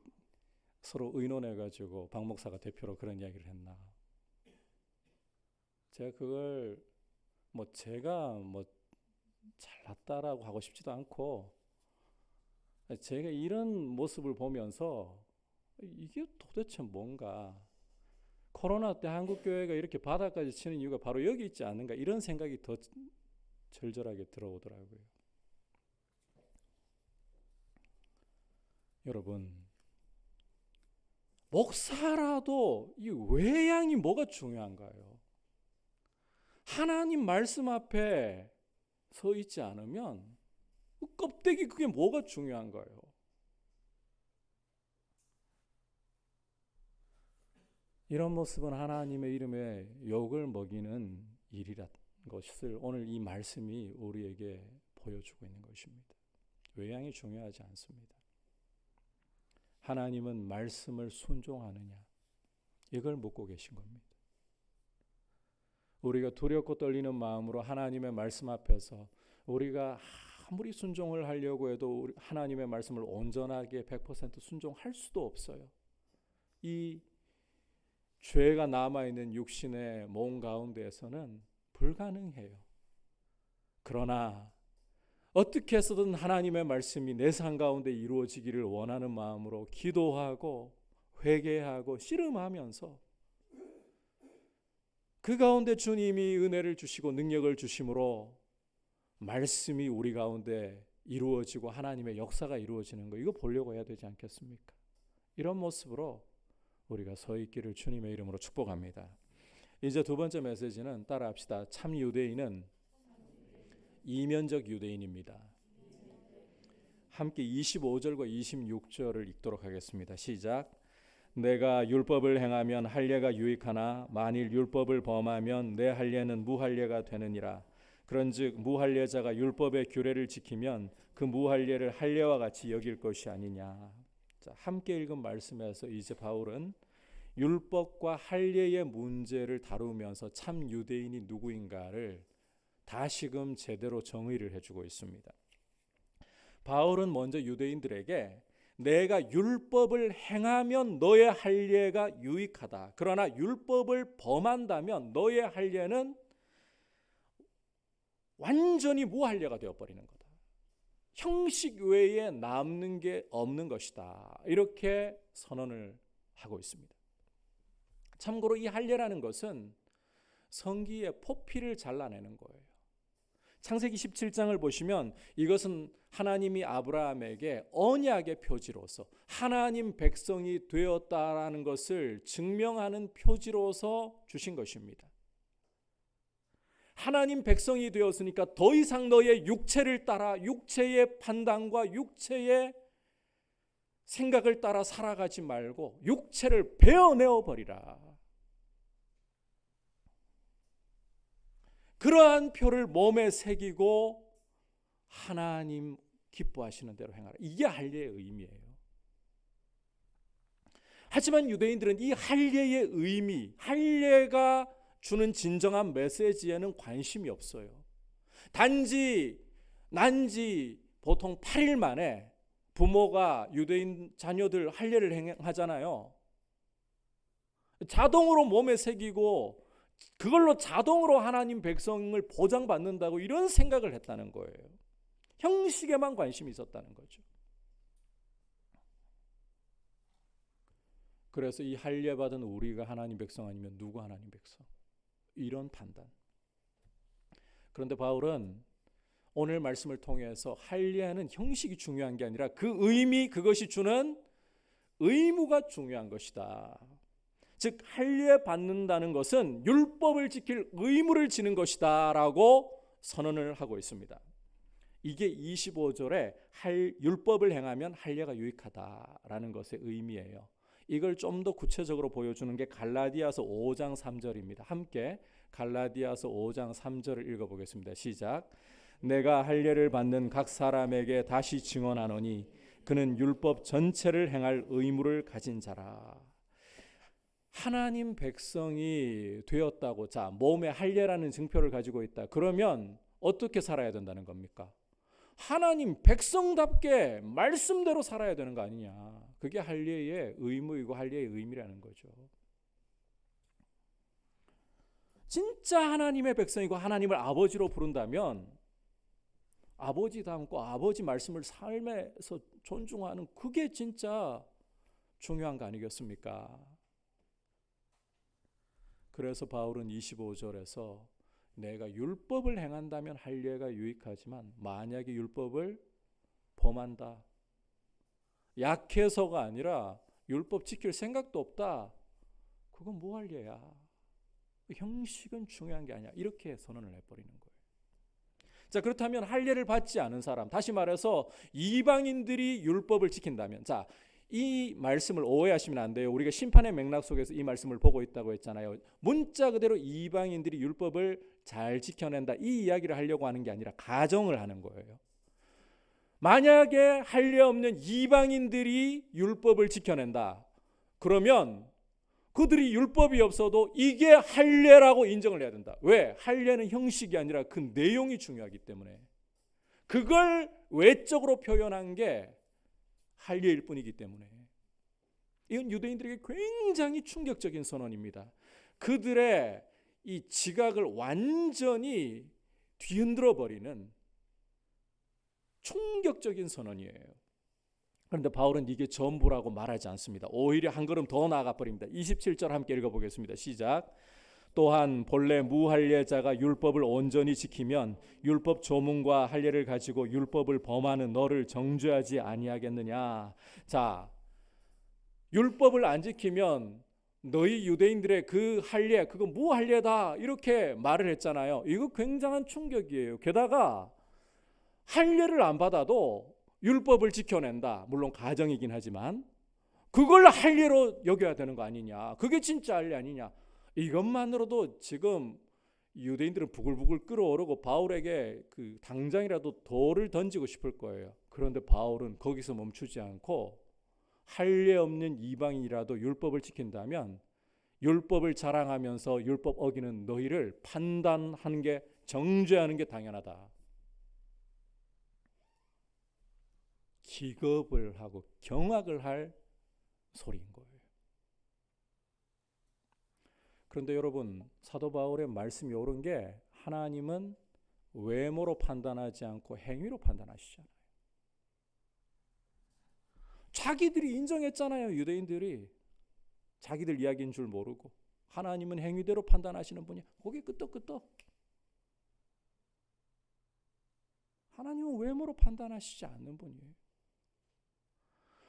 서로 의논해가지고 박 목사가 대표로 그런 이야기를 했나. 제가 그걸 제가 잘났다라고 하고 싶지도 않고, 제가 이런 모습을 보면서 이게 도대체 뭔가, 코로나 때 한국교회가 이렇게 바닥까지 치는 이유가 바로 여기 있지 않은가, 이런 생각이 더 절절하게 들어오더라고요. 여러분, 목사라도 이 외양이 뭐가 중요한가요? 하나님 말씀 앞에 서 있지 않으면 껍데기, 그게 뭐가 중요한가요? 이런 모습은 하나님의 이름에 욕을 먹이는 일이라는 것을 오늘 이 말씀이 우리에게 보여주고 있는 것입니다. 외양이 중요하지 않습니다. 하나님은 말씀을 순종하느냐, 이걸 묻고 계신 겁니다. 우리가 두렵고 떨리는 마음으로 하나님의 말씀 앞에서 우리가 아무리 순종을 하려고 해도 하나님의 말씀을 온전하게 100% 순종할 수도 없어요. 이 죄가 남아있는 육신의 몸 가운데에서는 불가능해요. 그러나 어떻게 해서든 하나님의 말씀이 내 삶 가운데 이루어지기를 원하는 마음으로 기도하고 회개하고 씨름하면서 그 가운데 주님이 은혜를 주시고 능력을 주심으로 말씀이 우리 가운데 이루어지고 하나님의 역사가 이루어지는 거, 이거 보려고 해야 되지 않겠습니까? 이런 모습으로 우리가 서 있기를 주님의 이름으로 축복합니다. 이제 두 번째 메시지는 따라합시다. 참 유대인은 이면적 유대인입니다. 함께 25절과 26절을 읽도록 하겠습니다. 시작. 내가 율법을 행하면 할례가 유익하나 만일 율법을 범하면 내 할례는 무할례가 되느니라. 그런즉 무할례자가 율법의 규례를 지키면 그 무할례를 할례와 같이 여길 것이 아니냐. 자, 함께 읽은 말씀에서 이제 바울은 율법과 할례의 문제를 다루면서 참 유대인이 누구인가를 다시금 제대로 정의를 해주고 있습니다. 바울은 먼저 유대인들에게 내가 율법을 행하면 너의 할례가 유익하다. 그러나 율법을 범한다면 너의 할례는 완전히 무할례가 되어버리는 거다. 형식 외에 남는 게 없는 것이다. 이렇게 선언을 하고 있습니다. 참고로 이 할례라는 것은 성기의 포피를 잘라내는 거예요. 창세기 17장을 보시면 이것은 하나님이 아브라함에게 언약의 표지로서 하나님 백성이 되었다라는 것을 증명하는 표지로서 주신 것입니다. 하나님 백성이 되었으니까 더 이상 너의 육체를 따라 육체의 판단과 육체의 생각을 따라 살아가지 말고 육체를 베어내어 버리라. 그러한 표를 몸에 새기고 하나님 기뻐하시는 대로 행하라. 이게 할례의 의미예요. 하지만 유대인들은 이 할례의 의미, 할례가 주는 진정한 메시지에는 관심이 없어요. 단지 난지 보통 8일 만에 부모가 유대인 자녀들 할례를 행하잖아요. 자동으로 몸에 새기고 그걸로 자동으로 하나님 백성을 보장받는다고 이런 생각을 했다는 거예요. 형식에만 관심이 있었다는 거죠. 그래서 이 할례 받은 우리가 하나님 백성 아니면 누구 하나님 백성? 이런 판단. 그런데 바울은 오늘 말씀을 통해서 할례는 형식이 중요한 게 아니라 그 의미, 그것이 주는 의무가 중요한 것이다. 즉 할례 받는다는 것은 율법을 지킬 의무를 지는 것이다 라고 선언을 하고 있습니다. 이게 25절에 율법을 행하면 할례가 유익하다라는 것의 의미예요. 이걸 좀 더 구체적으로 보여주는 게 갈라디아서 5장 3절입니다. 함께 갈라디아서 5장 3절을 읽어보겠습니다. 시작. 내가 할례를 받는 각 사람에게 다시 증언하노니 그는 율법 전체를 행할 의무를 가진 자라. 하나님 백성이 되었다고, 자, 몸에 할례라는 증표를 가지고 있다. 그러면 어떻게 살아야 된다는 겁니까? 하나님 백성답게 말씀대로 살아야 되는 거 아니냐. 그게 할례의 의무이고 할례의 의미라는 거죠. 진짜 하나님의 백성이고 하나님을 아버지로 부른다면 아버지 닮고 아버지 말씀을 삶에서 존중하는 그게 진짜 중요한 거 아니겠습니까? 그래서 바울은 25절에서 내가 율법을 행한다면 할례가 유익하지만 만약에 율법을 범한다, 약해서가 아니라 율법 지킬 생각도 없다, 그건 뭐 할례야? 형식은 중요한 게 아니야. 이렇게 선언을 해버리는 거예요. 자, 그렇다면 할례를 받지 않은 사람, 다시 말해서 이방인들이 율법을 지킨다면, 자, 이 말씀을 오해하시면 안 돼요. 우리가 심판의 맥락 속에서 이 말씀을 보고 있다고 했잖아요. 문자 그대로 이방인들이 율법을 잘 지켜낸다, 이 이야기를 하려고 하는 게 아니라 가정을 하는 거예요. 만약에 할례 없는 이방인들이 율법을 지켜낸다, 그러면 그들이 율법이 없어도 이게 할례라고 인정을 해야 된다. 왜? 할례는 형식이 아니라 그 내용이 중요하기 때문에. 그걸 외적으로 표현한 게 할례일 뿐이기 때문에. 이건 유대인들에게 굉장히 충격적인 선언입니다. 그들의 이 지각을 완전히 뒤흔들어 버리는 충격적인 선언이에요. 그런데 바울은 이게 전부라고 말하지 않습니다. 오히려 한 걸음 더 나아가 버립니다. 27절 함께 읽어보겠습니다. 시작. 또한 본래 무할례자가 율법을 온전히 지키면 율법 조문과 할례를 가지고 율법을 범하는 너를 정죄하지 아니하겠느냐. 자, 율법을 안 지키면 너희 유대인들의 그 할례, 그거 무할례다, 이렇게 말을 했잖아요. 이거 굉장한 충격이에요. 게다가 할례를 안 받아도 율법을 지켜낸다. 물론 가정이긴 하지만 그걸 할례로 여겨야 되는 거 아니냐. 그게 진짜 할례 아니냐. 이것만으로도 지금 유대인들은 부글부글 끓어오르고 바울에게 그 당장이라도 돌을 던지고 싶을 거예요. 그런데 바울은 거기서 멈추지 않고 할례 없는 이방인이라도 율법을 지킨다면 율법을 자랑하면서 율법 어기는 너희를 판단하는 게, 정죄하는 게 당연하다. 기겁을 하고 경악을 할 소리인 거예요. 그런데 여러분, 사도 바울의 말씀이 옳은 게 하나님은 외모로 판단하지 않고 행위로 판단하시잖아요. 자기들이 인정했잖아요. 유대인들이 자기들 이야기인 줄 모르고 하나님은 행위대로 판단하시는 분이, 거기 끄떡끄떡. 하나님은 외모로 판단하시지 않는 분이에요.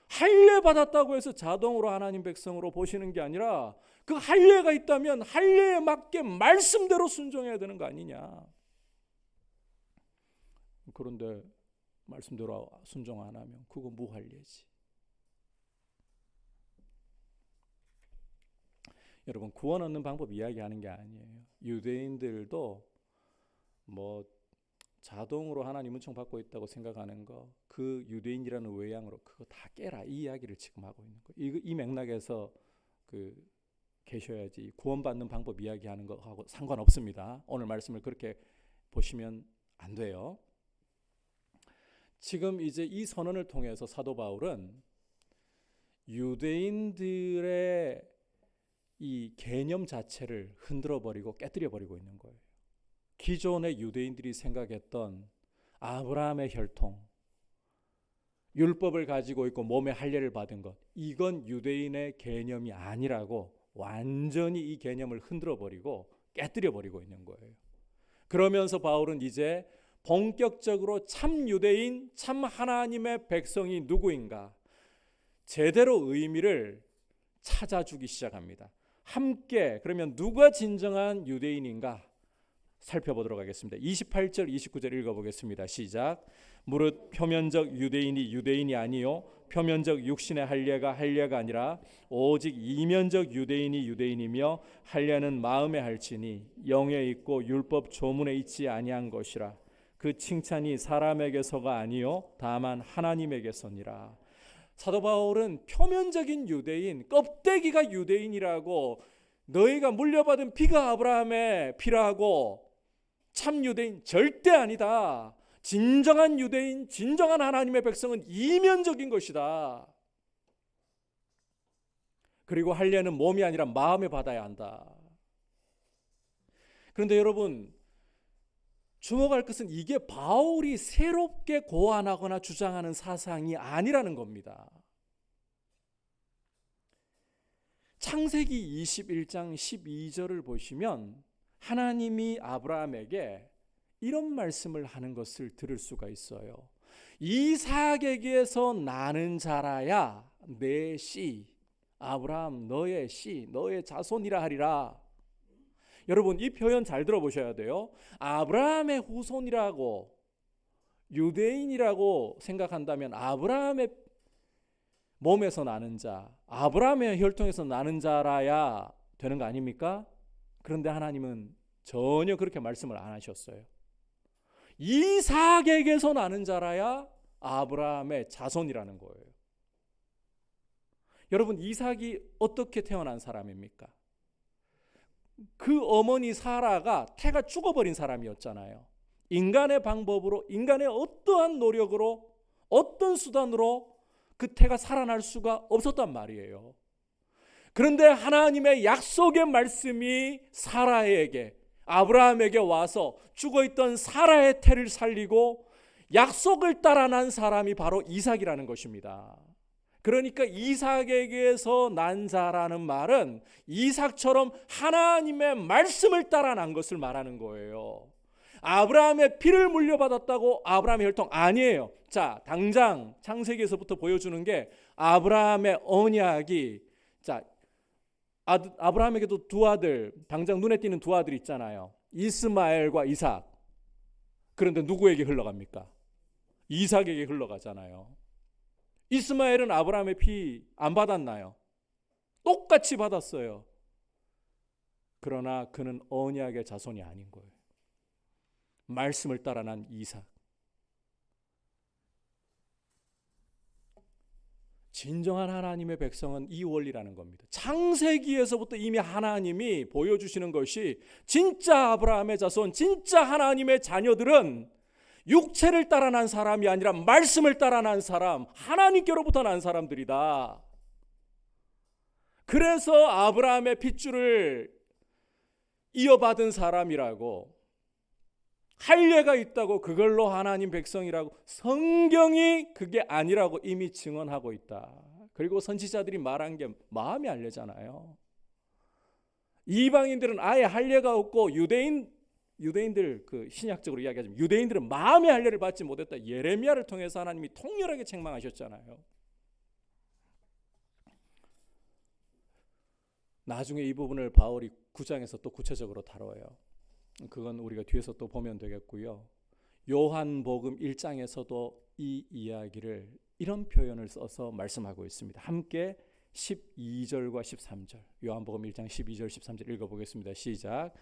할례 받았다고 해서 자동으로 하나님 백성으로 보시는 게 아니라 그 할례가 있다면 할례에 맞게 말씀대로 순종해야 되는 거 아니냐. 그런데 말씀대로 순종 안 하면 그거 무할례지. 여러분, 구원 얻는 방법 이야기하는 게 아니에요. 유대인들도 뭐 자동으로 하나님 은총 받고 있다고 생각하는 거, 그 유대인이라는 외양으로 그거 다 깨라, 이 이야기를 지금 하고 있는 거예요. 이 맥락에서 그 계셔야지 구원받는 방법 이야기하는 거하고 상관없습니다. 오늘 말씀을 그렇게 보시면 안 돼요. 지금 이제 이 선언을 통해서 사도 바울은 유대인들의 이 개념 자체를 흔들어 버리고 깨뜨려 버리고 있는 거예요. 기존의 유대인들이 생각했던 아브라함의 혈통, 율법을 가지고 있고 몸에 할례를 받은 것, 이건 유대인의 개념이 아니라고 완전히 이 개념을 흔들어 버리고 깨뜨려 버리고 있는 거예요. 그러면서 바울은 이제 본격적으로 참 유대인, 참 하나님의 백성이 누구인가 제대로 의미를 찾아주기 시작합니다. 함께 그러면 누가 진정한 유대인인가 살펴보도록 하겠습니다. 28절 29절 읽어보겠습니다. 시작. 무릇 표면적 유대인이 유대인이 아니요 표면적 육신의 할례가 할례가 아니라 오직 이면적 유대인이 유대인이며 할례는 마음에 할지니 영에 있고 율법 조문에 있지 아니한 것이라. 그 칭찬이 사람에게서가 아니요 다만 하나님에게서니라. 사도 바울은 표면적인 유대인, 껍데기가 유대인이라고, 너희가 물려받은 피가 아브라함의 피라고 참 유대인 절대 아니다. 진정한 유대인, 진정한 하나님의 백성은 이면적인 것이다. 그리고 할례는 몸이 아니라 마음에 받아야 한다. 그런데 여러분, 주목할 것은 이게 바울이 새롭게 고안하거나 주장하는 사상이 아니라는 겁니다. 창세기 21장 12절을 보시면 하나님이 아브라함에게 이런 말씀을 하는 것을 들을 수가 있어요. 이삭에게서 나는 자라야 내 씨, 아브라함 너의 씨, 너의 자손이라 하리라. 여러분, 이 표현 잘 들어보셔야 돼요. 아브라함의 후손이라고, 유대인이라고 생각한다면 아브라함의 몸에서 나는 자, 아브라함의 혈통에서 나는 자라야 되는 거 아닙니까? 그런데 하나님은 전혀 그렇게 말씀을 안 하셨어요. 이삭에게서 나는 자라야 아브라함의 자손이라는 거예요. 여러분, 이삭이 어떻게 태어난 사람입니까? 그 어머니 사라가 태가 죽어버린 사람이었잖아요. 인간의 방법으로, 인간의 어떠한 노력으로, 어떤 수단으로 그 태가 살아날 수가 없었단 말이에요. 그런데 하나님의 약속의 말씀이 사라에게, 아브라함에게 와서 죽어있던 사라의 태를 살리고 약속을 따라 난 사람이 바로 이삭이라는 것입니다. 그러니까 이삭에게서 난 자라는 말은 이삭처럼 하나님의 말씀을 따라 난 것을 말하는 거예요. 아브라함의 피를 물려받았다고 아브라함의 혈통 아니에요. 자, 당장 창세기에서부터 보여주는 게 아브라함의 언약이, 자, 아브라함에게도 두 아들, 당장 눈에 띄는 두 아들이 있잖아요. 이스마엘과 이삭. 그런데 누구에게 흘러갑니까? 이삭에게 흘러가잖아요. 이스마엘은 아브라함의 피 안 받았나요? 똑같이 받았어요. 그러나 그는 언약의 자손이 아닌 거예요. 말씀을 따라 난 이삭. 진정한 하나님의 백성은 이 원리라는 겁니다. 창세기에서부터 이미 하나님이 보여주시는 것이 진짜 아브라함의 자손, 진짜 하나님의 자녀들은 육체를 따라 난 사람이 아니라 말씀을 따라 난 사람, 하나님께로부터 난 사람들이다. 그래서 아브라함의 핏줄을 이어받은 사람이라고, 할례가 있다고 그걸로 하나님 백성이라고, 성경이 그게 아니라고 이미 증언하고 있다. 그리고 선지자들이 말한 게 마음에 알려잖아요. 이방인들은 아예 할례가 없고 유대인들 그 신약적으로 이야기하자면 유대인들은 마음의 할례를 받지 못했다. 예레미야를 통해서 하나님이 통렬하게 책망하셨잖아요. 나중에 이 부분을 바울이 9장에서 또 구체적으로 다뤄요. 그건 우리가 뒤에서 또 보면 되겠고요. 요한복음 1장에서도 이 이야기를 이런 표현을 써서 말씀하고 있습니다. 함께 12절과 13절, 요한복음 1장 12절 13절 읽어보겠습니다. 시작.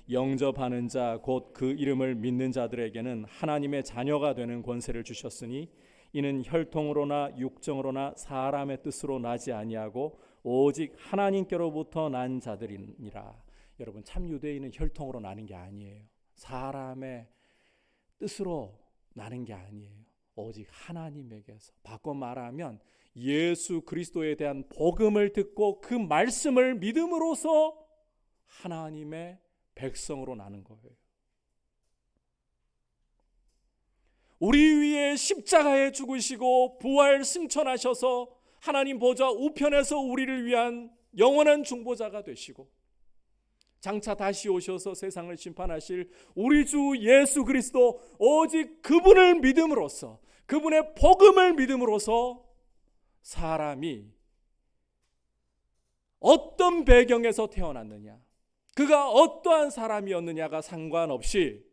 영접하는 자 곧 그 이름을 믿는 자들에게는 하나님의 자녀가 되는 권세를 주셨으니 이는 혈통으로나 육정으로나 사람의 뜻으로 나지 아니하고 오직 하나님께로부터 난 자들이니라. 여러분, 참 유대인은 혈통으로 나는 게 아니에요. 사람의 뜻으로 나는 게 아니에요. 오직 하나님에게서. 바꿔 말하면 예수 그리스도에 대한 복음을 듣고 그 말씀을 믿음으로써 하나님의 백성으로 나는 거예요. 우리 위에 십자가에 죽으시고 부활 승천하셔서 하나님 보좌 우편에서 우리를 위한 영원한 중보자가 되시고 장차 다시 오셔서 세상을 심판하실 우리 주 예수 그리스도, 오직 그분을 믿음으로써, 그분의 복음을 믿음으로써 사람이 어떤 배경에서 태어났느냐, 그가 어떠한 사람이었느냐가 상관없이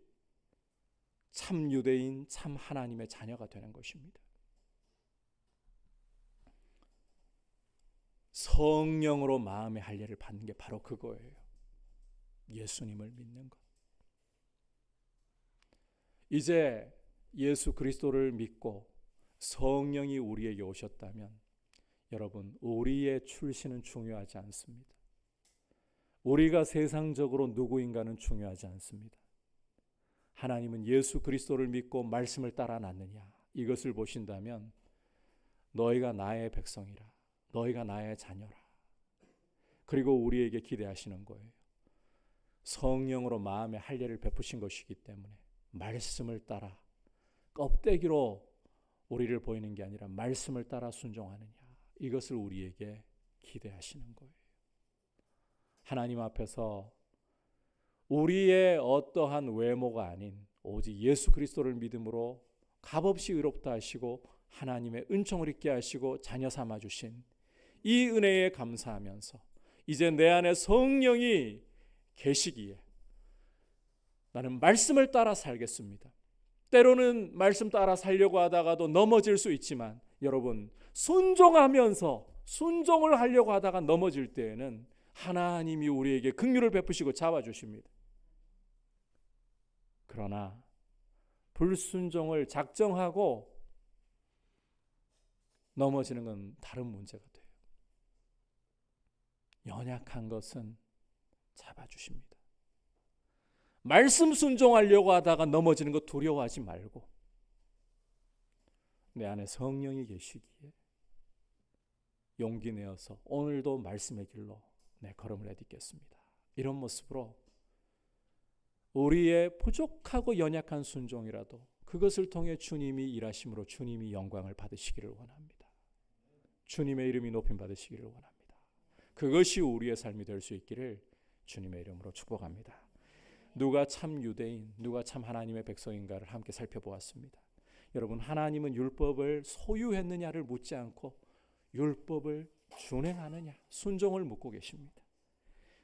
참 유대인, 참 하나님의 자녀가 되는 것입니다. 성령으로 마음의 할례를 받는 게 바로 그거예요. 예수님을 믿는 것. 이제 예수 그리스도를 믿고 성령이 우리에게 오셨다면 여러분, 우리의 출신은 중요하지 않습니다. 우리가 세상적으로 누구인가는 중요하지 않습니다. 하나님은 예수 그리스도를 믿고 말씀을 따라 났느냐, 이것을 보신다면 너희가 나의 백성이라, 너희가 나의 자녀라. 그리고 우리에게 기대하시는 거예요. 성령으로 마음의 할례를 베푸신 것이기 때문에 말씀을 따라, 껍데기로 우리를 보이는 게 아니라 말씀을 따라 순종하느냐, 이것을 우리에게 기대하시는 거예요. 하나님 앞에서 우리의 어떠한 외모가 아닌 오직 예수 그리스도를 믿음으로 값없이 의롭다 하시고 하나님의 은총을 있게 하시고 자녀 삼아 주신 이 은혜에 감사하면서 이제 내 안에 성령이 계시기에 나는 말씀을 따라 살겠습니다. 때로는 말씀 따라 살려고 하다가도 넘어질 수 있지만 여러분, 순종을 하려고 하다가 넘어질 때에는 하나님이 우리에게 긍휼을 베푸시고 잡아주십니다. 그러나 불순종을 작정하고 넘어지는 건 다른 문제가 돼요. 연약한 것은 잡아주십니다. 말씀 순종하려고 하다가 넘어지는 것 두려워하지 말고 내 안에 성령이 계시기에 용기 내어서 오늘도 말씀의 길로 내 걸음을 내딛겠습니다. 이런 모습으로 우리의 부족하고 연약한 순종이라도 그것을 통해 주님이 일하심으로 주님이 영광을 받으시기를 원합니다. 주님의 이름이 높임 받으시기를 원합니다. 그것이 우리의 삶이 될 수 있기를 주님의 이름으로 축복합니다. 누가 참 유대인, 누가 참 하나님의 백성인가를 함께 살펴보았습니다. 여러분, 하나님은 율법을 소유했느냐를 묻지 않고 율법을 준행하느냐, 순종을 묻고 계십니다.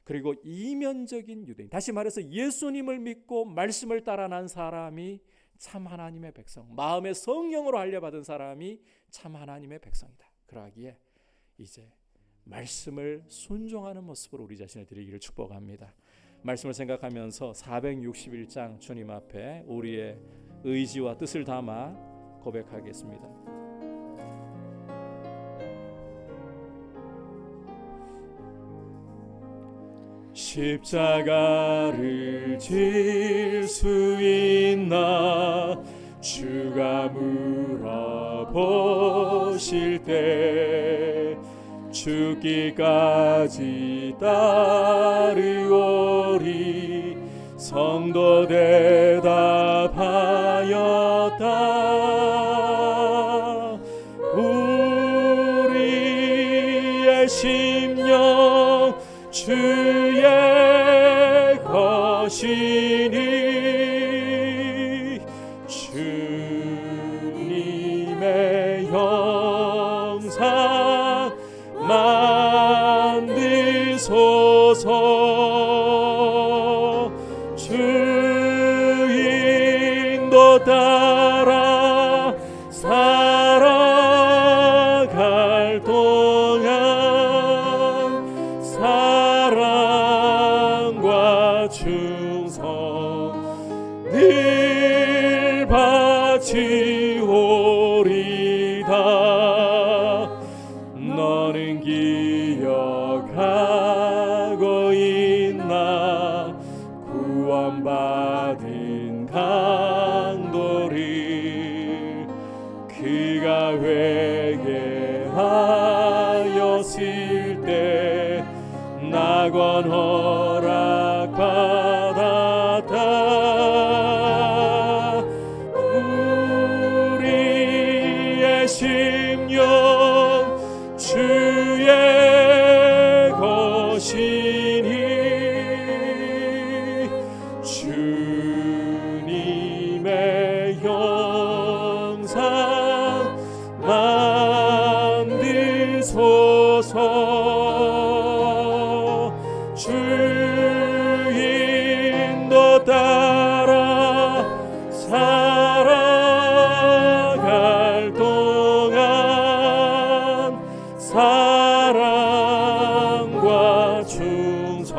그리고 이면적인 유대인, 다시 말해서 예수님을 믿고 말씀을 따라 난 사람이 참 하나님의 백성, 마음의 성령으로 할례받은 사람이 참 하나님의 백성이다. 그러하기에 이제 말씀을 순종하는 모습으로 우리 자신을 드리기를 축복합니다. 말씀을 생각하면서 461장 주님 앞에 우리의 의지와 뜻을 담아 고백하겠습니다. 십자가를 질 수 있나 주가 물어보실 때 죽기까지 따르오리 성도 대답하였다. 우리의 심령 주의 것이니 주님의 형상 만드소서. 주 인도 따라 살아갈 동안 사랑과 충성 늘 바치오리다. 너는 기억하고 있나 구원받은 강도를 그가 회개하였을 때 낙원 허락받았다. 우리의 심령 주의 것이니 주님의 형상 만드소서. 주 인도 따라 살아갈 동안 사랑과 충성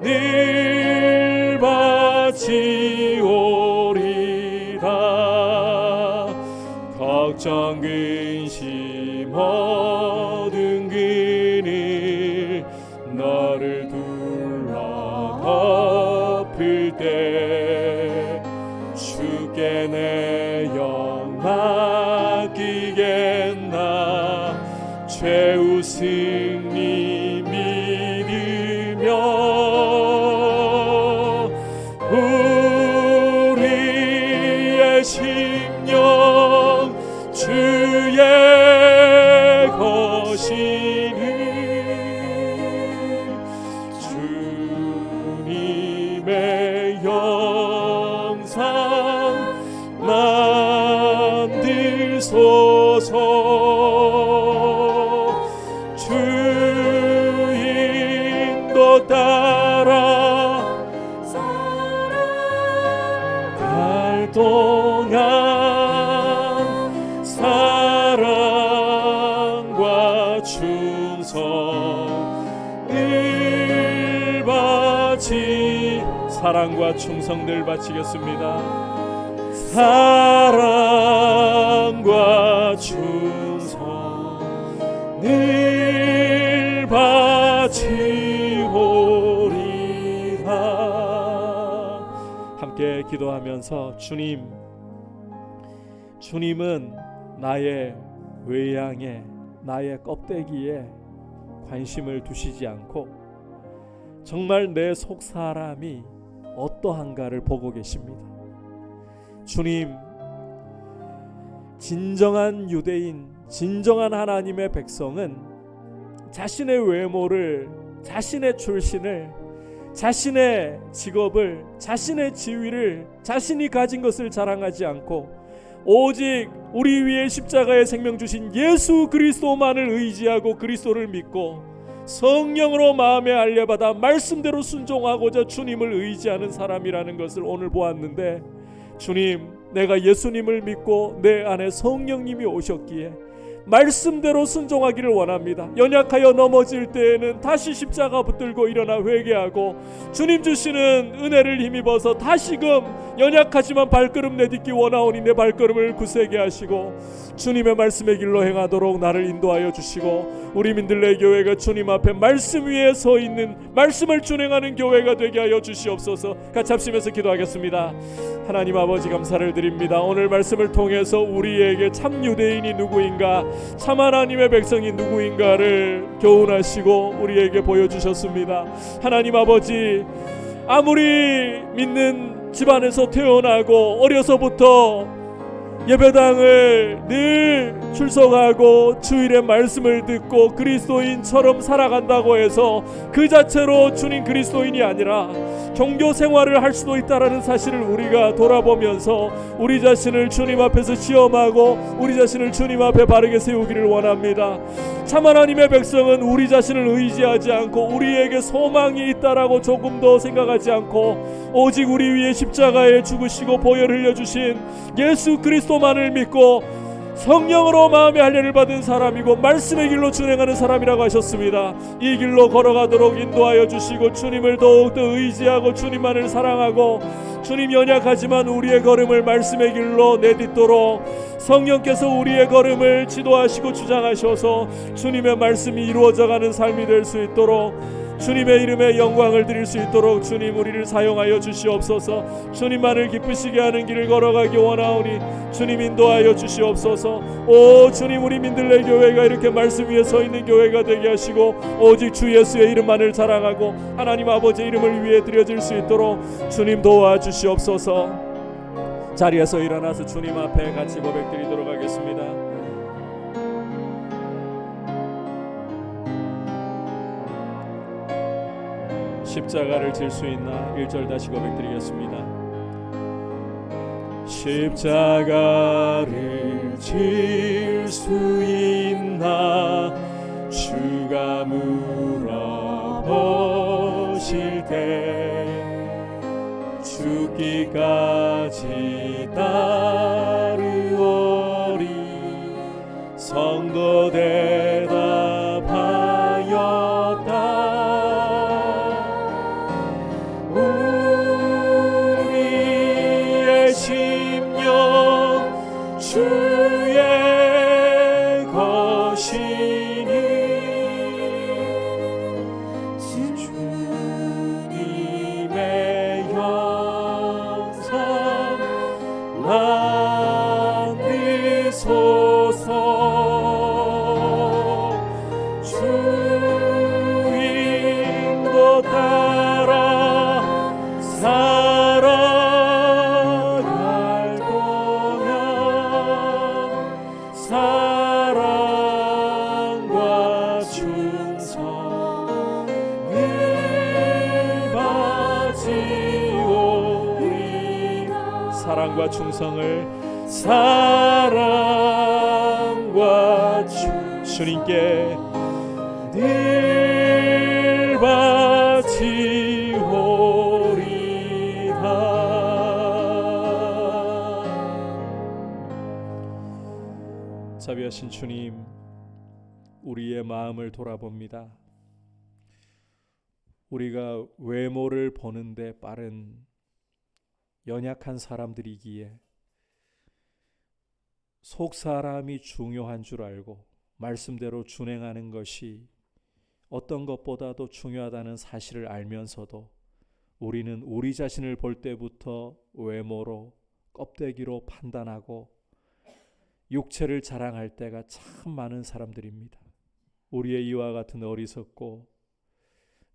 늘 바치오리다. 걱정 근심 어두운 그늘 너를 둘러 덮을 때 주께 내 영 맡기겠나 최후 승리 믿으며. 우리의 심령 주의 것이니 주님의 형상 만드소서. 주 인도 따라 살아갈 동안 사랑과 충성 늘 바치. 사랑과 충성 늘 바치겠습니다. 사랑과 충성 늘 바치오리다. 함께 기도하면서 주님은 나의 외양에 나의 껍데기에 관심을 두시지 않고 정말 내 속 사람이 어떠한가를 보고 계십니다. 주님, 진정한 유대인, 진정한 하나님의 백성은 자신의 외모를, 자신의 출신을, 자신의 직업을, 자신의 지위를, 자신이 가진 것을 자랑하지 않고 오직 우리 위에 십자가에 생명 주신 예수 그리스도만을 의지하고 그리스도를 믿고 성령으로 마음에 알려받아 말씀대로 순종하고자 주님을 의지하는 사람이라는 것을 오늘 보았는데, 주님, 내가 예수님을 믿고 내 안에 성령님이 오셨기에 말씀대로 순종하기를 원합니다. 연약하여 넘어질 때에는 다시 십자가 붙들고 일어나 회개하고 주님 주시는 은혜를 힘입어서 다시금 연약하지만 발걸음 내딛기 원하오니 내 발걸음을 굳세게 하시고 주님의 말씀의 길로 행하도록 나를 인도하여 주시고 우리 민들레 교회가 주님 앞에 말씀 위에 서 있는 말씀을 준행하는 교회가 되게 하여 주시옵소서. 같이 합심해서 기도하겠습니다. 하나님 아버지 감사를 드립니다. 오늘 말씀을 통해서 우리에게 참 유대인이 누구인가, 참 하나님의 백성이 누구인가를 교훈하시고 우리에게 보여주셨습니다. 하나님 아버지, 아무리 믿는 집안에서 태어나고 어려서부터 예배당을 늘 출석하고 주일에 말씀을 듣고 그리스도인처럼 살아간다고 해서 그 자체로 주님 그리스도인이 아니라 종교 생활을 할 수도 있다라는 사실을 우리가 돌아보면서 우리 자신을 주님 앞에서 시험하고 우리 자신을 주님 앞에 바르게 세우기를 원합니다. 참 하나님의 백성은 우리 자신을 의지하지 않고 우리에게 소망이 있다라고 조금도 생각하지 않고 오직 우리 위에 십자가에 죽으시고 보혈 흘려주신 예수 그리스도만을 믿고 성령으로 마음의 할례를 받은 사람이고 말씀의 길로 준행하는 사람이라고 하셨습니다. 이 길로 걸어가도록 인도하여 주시고 주님을 더욱더 의지하고 주님만을 사랑하고 주님 연약하지만 우리의 걸음을 말씀의 길로 내딛도록 성령께서 우리의 걸음을 지도하시고 주장하셔서 주님의 말씀이 이루어져가는 삶이 될 수 있도록 주님의 이름에 영광을 드릴 수 있도록 주님 우리를 사용하여 주시옵소서. 주님만을 기쁘시게 하는 길을 걸어가기 원하오니 주님 인도하여 주시옵소서. 오 주님, 우리 민들레 교회가 이렇게 말씀 위에 서 있는 교회가 되게 하시고 오직 주 예수의 이름만을 자랑하고 하나님 아버지 이름을 위해 드려질 수 있도록 주님 도와주시옵소서. 자리에서 일어나서 주님 앞에 같이 고백드리도록 하겠습니다. 십자가를 질 수 있나? 1절 다시 고백드리겠습니다. 십자가를 질 수 있나? 주가 물어보실 때 죽기까지 따르오리. 성도 대답하였다. 주의 것이니 주님의 영상 만드소서. 주 인도 따라 사랑과 충성을 사랑과 주님께 늘 바치오리다. 자비하신 주님, 우리의 마음을 돌아봅니다. 우리가 외모를 보는데 빠른 연약한 사람들이기에 속 사람이 중요한 줄 알고 말씀대로 준행하는 것이 어떤 것보다도 중요하다는 사실을 알면서도 우리는 우리 자신을 볼 때부터 외모로, 껍데기로 판단하고 육체를 자랑할 때가 참 많은 사람들입니다. 우리의 이와 같은 어리석고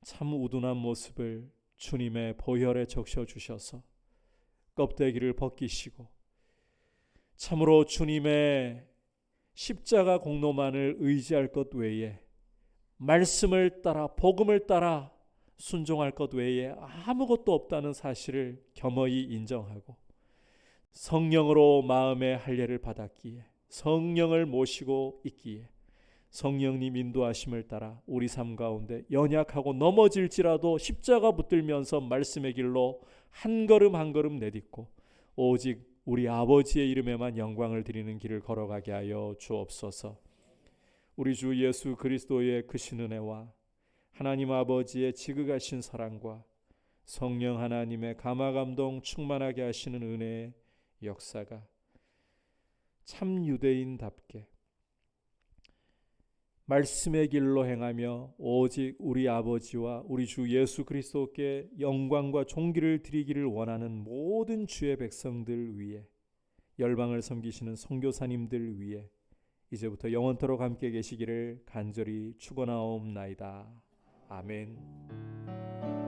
참 우둔한 모습을 주님의 보혈에 적셔주셔서 껍데기를 벗기시고 참으로 주님의 십자가 공로만을 의지할 것 외에 말씀을 따라 복음을 따라 순종할 것 외에 아무것도 없다는 사실을 겸허히 인정하고 성령으로 마음의 할례를 받았기에 성령을 모시고 있기에 성령님 인도하심을 따라 우리 삶 가운데 연약하고 넘어질지라도 십자가 붙들면서 말씀의 길로 한 걸음 한 걸음 내딛고 오직 우리 아버지의 이름에만 영광을 드리는 길을 걸어가게 하여 주옵소서. 우리 주 예수 그리스도의 크신 은혜와 하나님 아버지의 지극하신 사랑과 성령 하나님의 감화감동 충만하게 하시는 은혜의 역사가 참 유대인답게 말씀의 길로 행하며 오직 우리 아버지와 우리 주 예수 그리스도께 영광과 존귀를 드리기를 원하는 모든 주의 백성들 위에, 열방을 섬기시는 선교사님들 위에 이제부터 영원토록 함께 계시기를 간절히 축원하옵나이다. 아멘.